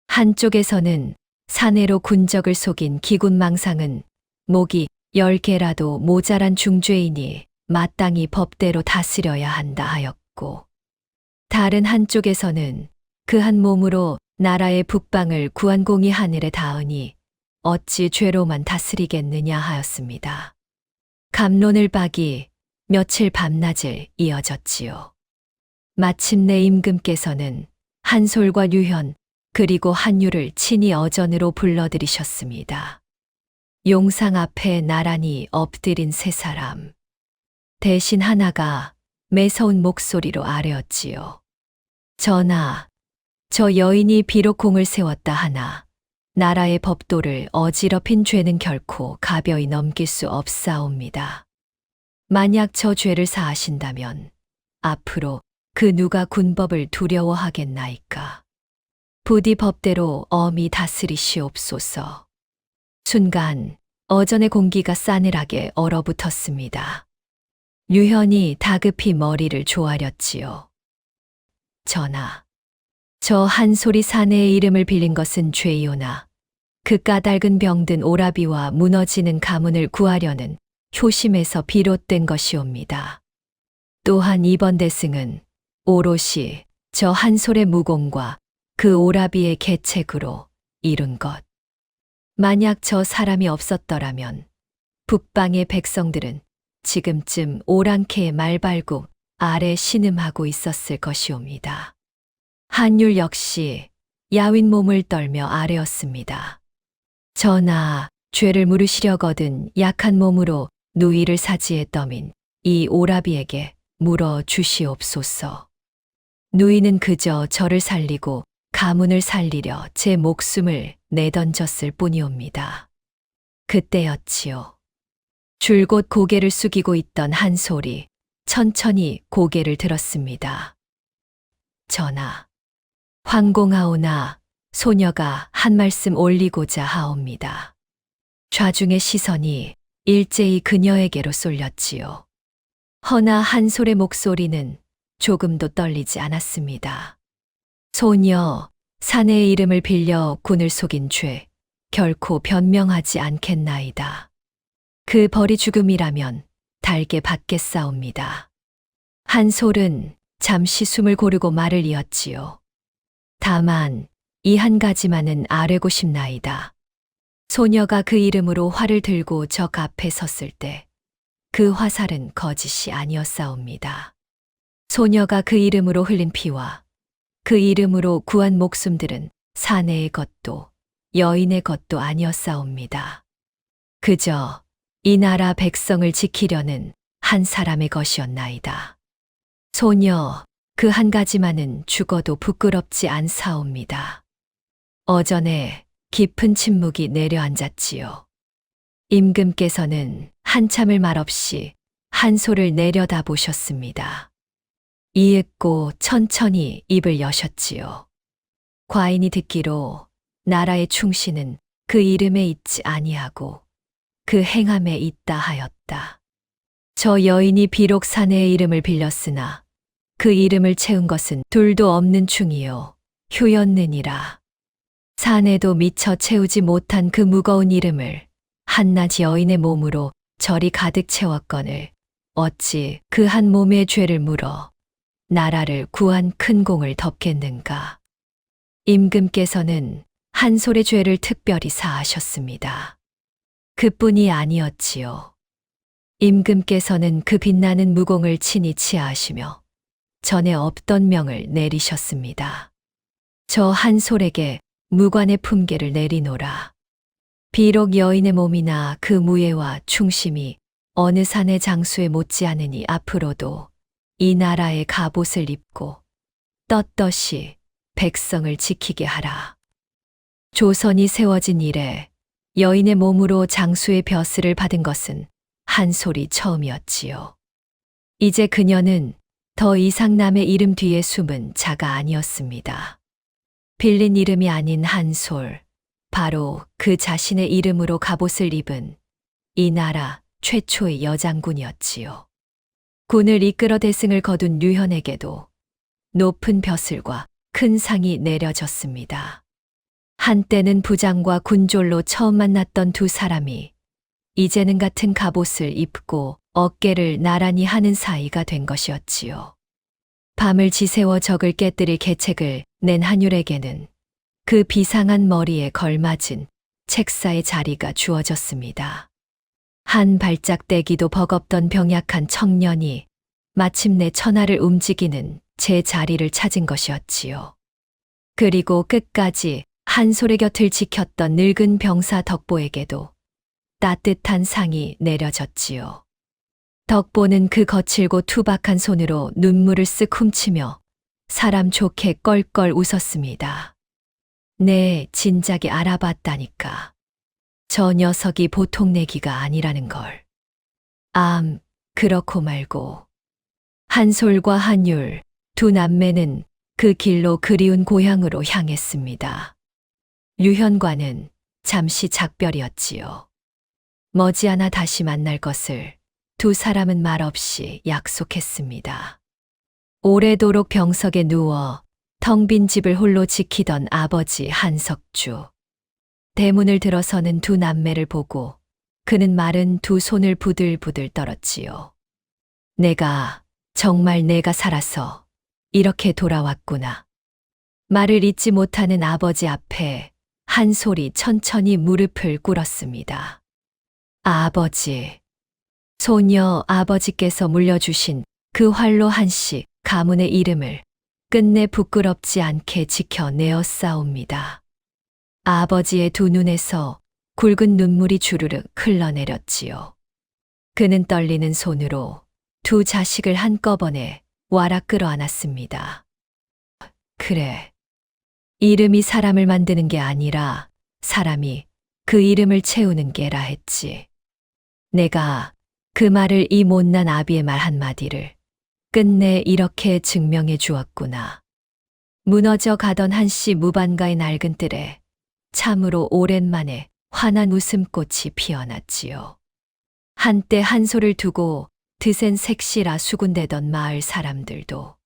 한쪽에서는 사내로 군적을 속인 기군망상은 목이 10개라도 모자란 중죄인이 마땅히 법대로 다스려야 한다 하였고, 다른 한쪽에서는 그 한 몸으로 나라의 북방을 구한공이 하늘에 닿으니 어찌 죄로만 다스리겠느냐 하였습니다. 갑론을 박이 며칠 밤낮을 이어졌지요. 마침내 임금께서는 한솔과 류현 그리고 한율을 친히 어전으로 불러들이셨습니다. 용상 앞에 나란히 엎드린 세 사람. 대신 하나가 매서운 목소리로 아뢰었지요. 전하, 저 여인이 비록 공을 세웠다 하나 나라의 법도를 어지럽힌 죄는 결코 가벼이 넘길 수 없사옵니다. 만약 저 죄를 사하신다면 앞으로 그 누가 군법을 두려워하겠나이까. 부디 법대로 엄히 다스리시옵소서. 순간 어전의 공기가 싸늘하게 얼어붙었습니다. 류현이 다급히 머리를 조아렸지요. 전하, 저 한솔이 사내의 이름을 빌린 것은 죄이오나 그 까닭은 병든 오라비와 무너지는 가문을 구하려는 효심에서 비롯된 것이옵니다. 또한 이번 대승은 오롯이 저 한솔의 무공과 그 오라비의 계책으로 이룬 것. 만약 저 사람이 없었더라면 북방의 백성들은 지금쯤 오랑캐의 말발굽 아래 신음하고 있었을 것이옵니다. 한율 역시 야윈 몸을 떨며 아뢰었습니다. 전하, 죄를 물으시려거든 약한 몸으로 누이를 사지에 떠민 이 오라비에게 물어 주시옵소서. 누이는 그저 저를 살리고 가문을 살리려 제 목숨을 내던졌을 뿐이옵니다. 그때였지요. 줄곧 고개를 숙이고 있던 한솔이 천천히 고개를 들었습니다. 전하, 황공하오나 소녀가 한 말씀 올리고자 하옵니다. 좌중의 시선이 일제히 그녀에게로 쏠렸지요. 허나 한솔의 목소리는 조금도 떨리지 않았습니다. 소녀, 사내의 이름을 빌려 군을 속인 죄, 결코 변명하지 않겠나이다. 그 벌이 죽음이라면 달게 받겠사옵니다. 한솔은 잠시 숨을 고르고 말을 이었지요. 다만 이 한 가지만은 아뢰고 싶나이다. 소녀가 그 이름으로 활을 들고 적 앞에 섰을 때 그 화살은 거짓이 아니었사옵니다. 소녀가 그 이름으로 흘린 피와 그 이름으로 구한 목숨들은 사내의 것도 여인의 것도 아니었사옵니다. 그저 이 나라 백성을 지키려는 한 사람의 것이었나이다. 소녀, 그 한 가지만은 죽어도 부끄럽지 않사옵니다. 어전에 깊은 침묵이 내려앉았지요. 임금께서는 한참을 말없이 한솔을 내려다보셨습니다. 이윽고 천천히 입을 여셨지요. 과인이 듣기로 나라의 충신은 그 이름에 있지 아니하고 그 행함에 있다 하였다. 저 여인이 비록 사내의 이름을 빌렸으나 그 이름을 채운 것은 둘도 없는 충이요 휴였느니라. 사내도 미처 채우지 못한 그 무거운 이름을 한낮 여인의 몸으로 절이 가득 채웠거늘 어찌 그 한 몸의 죄를 물어 나라를 구한 큰 공을 덮겠는가. 임금께서는 한솔의 죄를 특별히 사하셨습니다. 그뿐이 아니었지요. 임금께서는 그 빛나는 무공을 친히 치하하시며 전에 없던 명을 내리셨습니다. 저 한솔에게 무관의 품계를 내리노라. 비록 여인의 몸이나 그 무예와 충심이 어느 산의 장수에 못지않으니 앞으로도 이 나라의 갑옷을 입고 떳떳이 백성을 지키게 하라. 조선이 세워진 이래 여인의 몸으로 장수의 벼슬을 받은 것은 한솔이 처음이었지요. 이제 그녀는 더 이상 남의 이름 뒤에 숨은 자가 아니었습니다. 빌린 이름이 아닌 한솔, 바로 그 자신의 이름으로 갑옷을 입은 이 나라 최초의 여장군이었지요. 군을 이끌어 대승을 거둔 류현에게도 높은 벼슬과 큰 상이 내려졌습니다. 한때는 부장과 군졸로 처음 만났던 두 사람이 이제는 같은 갑옷을 입고 어깨를 나란히 하는 사이가 된 것이었지요. 밤을 지새워 적을 깨뜨릴 계책을 낸 한율에게는 그 비상한 머리에 걸맞은 책사의 자리가 주어졌습니다. 한 발짝 떼기도 버겁던 병약한 청년이 마침내 천하를 움직이는 제 자리를 찾은 것이었지요. 그리고 끝까지 한솔의 곁을 지켰던 늙은 병사 덕보에게도 따뜻한 상이 내려졌지요. 덕보는 그 거칠고 투박한 손으로 눈물을 쓱 훔치며 사람 좋게 껄껄 웃었습니다. 네, 진작에 알아봤다니까. 저 녀석이 보통 내기가 아니라는 걸. 그렇고 말고. 한솔과 한율, 두 남매는 그 길로 그리운 고향으로 향했습니다. 류현과는 잠시 작별이었지요. 머지않아 다시 만날 것을 두 사람은 말없이 약속했습니다. 오래도록 병석에 누워 텅 빈 집을 홀로 지키던 아버지 한석주. 대문을 들어서는 두 남매를 보고 그는 마른 두 손을 부들부들 떨었지요. 정말 내가 살아서 이렇게 돌아왔구나. 말을 잇지 못하는 아버지 앞에 한솔이 천천히 무릎을 꿇었습니다. 아버지. 소녀 아버지께서 물려주신 그 활로 한씨 가문의 이름을 끝내 부끄럽지 않게 지켜내었사옵니다. 아버지의 두 눈에서 굵은 눈물이 주르륵 흘러내렸지요. 그는 떨리는 손으로 두 자식을 한꺼번에 와락 끌어안았습니다. 그래. 이름이 사람을 만드는 게 아니라 사람이 그 이름을 채우는 게라 했지. 내가 그 말을 이 못난 아비의 말 한마디를 끝내 이렇게 증명해 주었구나. 무너져 가던 한씨 무반가의 낡은 뜰에 참으로 오랜만에 환한 웃음꽃이 피어났지요. 한때 한소를 두고 드센 색시라 수군대던 마을 사람들도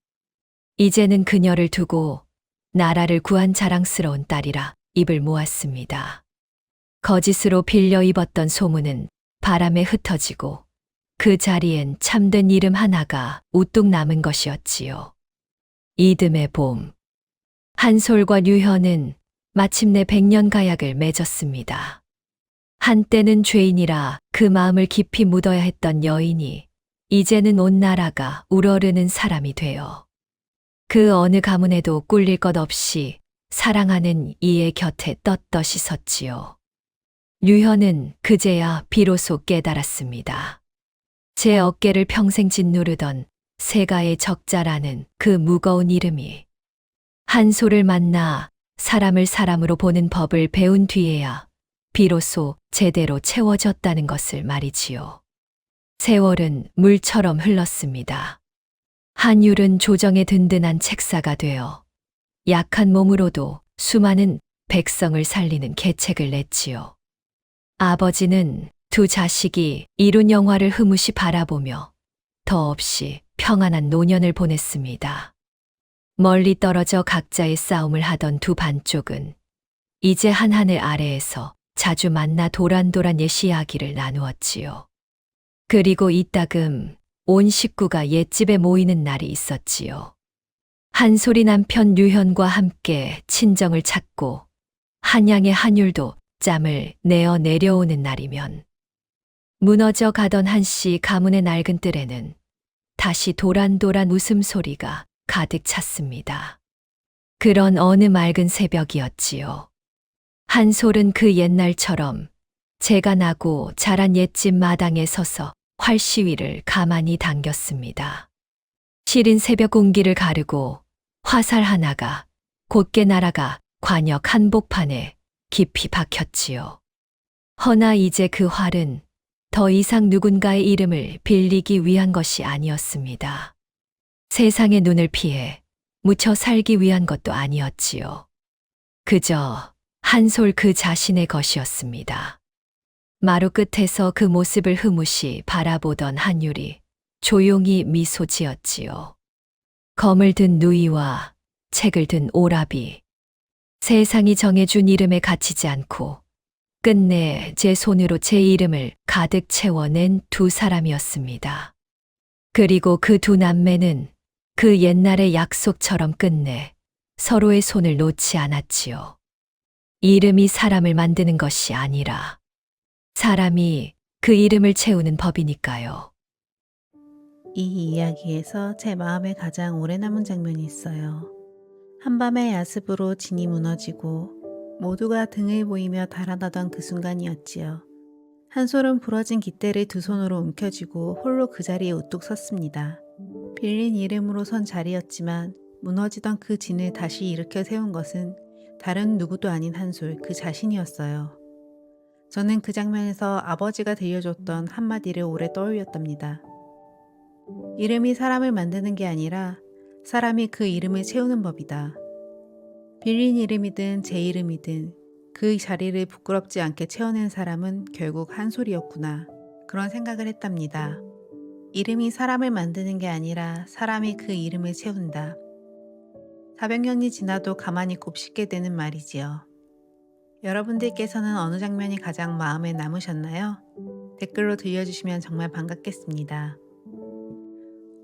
이제는 그녀를 두고 나라를 구한 자랑스러운 딸이라 입을 모았습니다. 거짓으로 빌려 입었던 소문은 바람에 흩어지고 그 자리엔 참된 이름 하나가 우뚝 남은 것이었지요. 이듬해 봄, 한솔과 류현은 마침내 백년 가약을 맺었습니다. 한때는 죄인이라 그 마음을 깊이 묻어야 했던 여인이 이제는 온 나라가 우러르는 사람이 되어 그 어느 가문에도 꿀릴 것 없이 사랑하는 이의 곁에 떳떳이 섰지요. 류현은 그제야 비로소 깨달았습니다. 제 어깨를 평생 짓누르던 세가의 적자라는 그 무거운 이름이 한소를 만나 사람을 사람으로 보는 법을 배운 뒤에야 비로소 제대로 채워졌다는 것을 말이지요. 세월은 물처럼 흘렀습니다. 한율은 조정의 든든한 책사가 되어 약한 몸으로도 수많은 백성을 살리는 계책을 냈지요. 아버지는 두 자식이 이룬 영화를 흐뭇이 바라보며 더없이 평안한 노년을 보냈습니다. 멀리 떨어져 각자의 싸움을 하던 두 반쪽은 이제 한 하늘 아래에서 자주 만나 도란도란 옛 이야기를 나누었지요. 그리고 이따금 온 식구가 옛집에 모이는 날이 있었지요. 한솔이 남편 류현과 함께 친정을 찾고 한양의 한율도 짬을 내어 내려오는 날이면 무너져 가던 한씨 가문의 낡은 뜰에는 다시 도란도란 웃음소리가 가득 찼습니다. 그런 어느 맑은 새벽이었지요. 한솔은 그 옛날처럼 재가 나고 자란 옛집 마당에 서서 활시위를 가만히 당겼습니다. 시린 새벽 공기를 가르고 화살 하나가 곧게 날아가 관역 한복판에 깊이 박혔지요. 허나 이제 그 활은 더 이상 누군가의 이름을 빌리기 위한 것이 아니었습니다. 세상의 눈을 피해 묻혀 살기 위한 것도 아니었지요. 그저 한솔 그 자신의 것이었습니다. 마루 끝에서 그 모습을 흐뭇이 바라보던 한율이 조용히 미소 지었지요. 검을 든 누이와 책을 든 오라비. 세상이 정해준 이름에 갇히지 않고 끝내 제 손으로 제 이름을 가득 채워낸 두 사람이었습니다. 그리고 그 두 남매는 그 옛날의 약속처럼 끝내 서로의 손을 놓지 않았지요. 이름이 사람을 만드는 것이 아니라 사람이 그 이름을 채우는 법이니까요. 이 이야기에서 제 마음에 가장 오래 남은 장면이 있어요. 한밤의 야습으로 진이 무너지고 모두가 등을 보이며 달아나던 그 순간이었지요. 한솔은 부러진 깃대를 두 손으로 움켜쥐고 홀로 그 자리에 우뚝 섰습니다. 빌린 이름으로 선 자리였지만 무너지던 그 진을 다시 일으켜 세운 것은 다른 누구도 아닌 한솔 그 자신이었어요. 저는 그 장면에서 아버지가 들려줬던 한마디를 오래 떠올렸답니다. 이름이 사람을 만드는 게 아니라 사람이 그 이름을 채우는 법이다. 빌린 이름이든 제 이름이든 그 자리를 부끄럽지 않게 채워낸 사람은 결국 한솔이었구나. 그런 생각을 했답니다. 이름이 사람을 만드는 게 아니라 사람이 그 이름을 채운다. 400년이 지나도 가만히 곱씹게 되는 말이지요. 여러분들께서는 어느 장면이 가장 마음에 남으셨나요? 댓글로 들려주시면 정말 반갑겠습니다.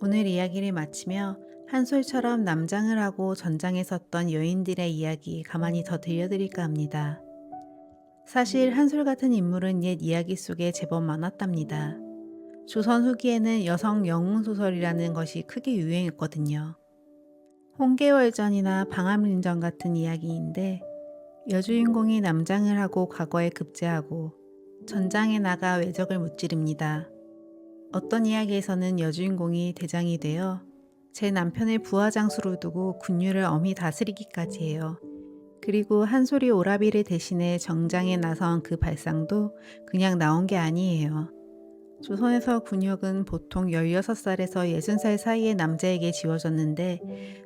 오늘 이야기를 마치며 한솔처럼 남장을 하고 전장에 섰던 여인들의 이야기 가만히 더 들려드릴까 합니다. 사실 한솔 같은 인물은 옛 이야기 속에 제법 많았답니다. 조선 후기에는 여성 영웅소설이라는 것이 크게 유행했거든요. 홍계월전이나 방암린전 같은 이야기인데 여주인공이 남장을 하고 과거에 급제하고 전장에 나가 외적을 무찌릅니다. 어떤 이야기에서는 여주인공이 대장이 되어 제 남편의 부하장수로 두고 군유를 엄히 다스리기까지 해요. 그리고 한솔이 오라비를 대신해 정장에 나선 그 발상도 그냥 나온 게 아니에요. 조선에서 군역은 보통 16살에서 60살 사이의 남자에게 지워졌는데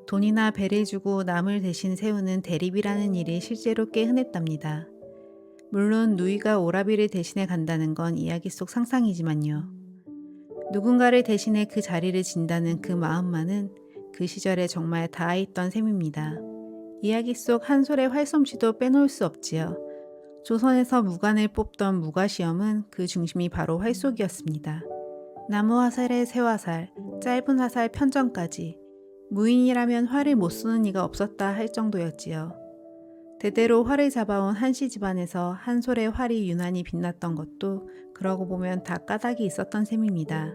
돈이나 배를 주고 남을 대신 세우는 대립이라는 일이 실제로 꽤 흔했답니다. 물론 누이가 오라비를 대신해 간다는 건 이야기 속 상상이지만요. 누군가를 대신해 그 자리를 진다는 그 마음만은 그 시절에 정말 닿아있던 셈입니다. 이야기 속 한솔의 활솜씨도 빼놓을 수 없지요. 조선에서 무관을 뽑던 무과시험은 그 중심이 바로 활쏘기였습니다. 나무 화살에 새 화살, 짧은 화살 편전까지 무인이라면 활을 못 쏘는 이가 없었다 할 정도였지요. 대대로 활을 잡아온 한씨 집안에서 한솔의 활이 유난히 빛났던 것도 그러고 보면 다 까닭이 있었던 셈입니다.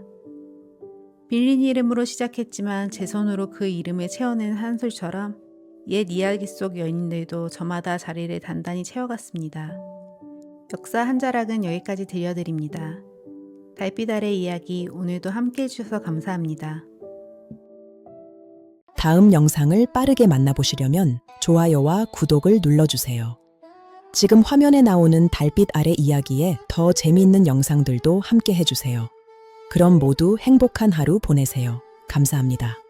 빌린 이름으로 시작했지만 제 손으로 그 이름을 채워낸 한솔처럼 옛 이야기 속 연인들도 저마다 자리를 단단히 채워갔습니다. 역사 한 자락은 여기까지 들려드립니다. 달빛 아래 이야기 오늘도 함께 해주셔서 감사합니다. 다음 영상을 빠르게 만나보시려면 좋아요와 구독을 눌러주세요. 지금 화면에 나오는 달빛 아래 이야기에 더 재미있는 영상들도 함께 해주세요. 그럼 모두 행복한 하루 보내세요. 감사합니다.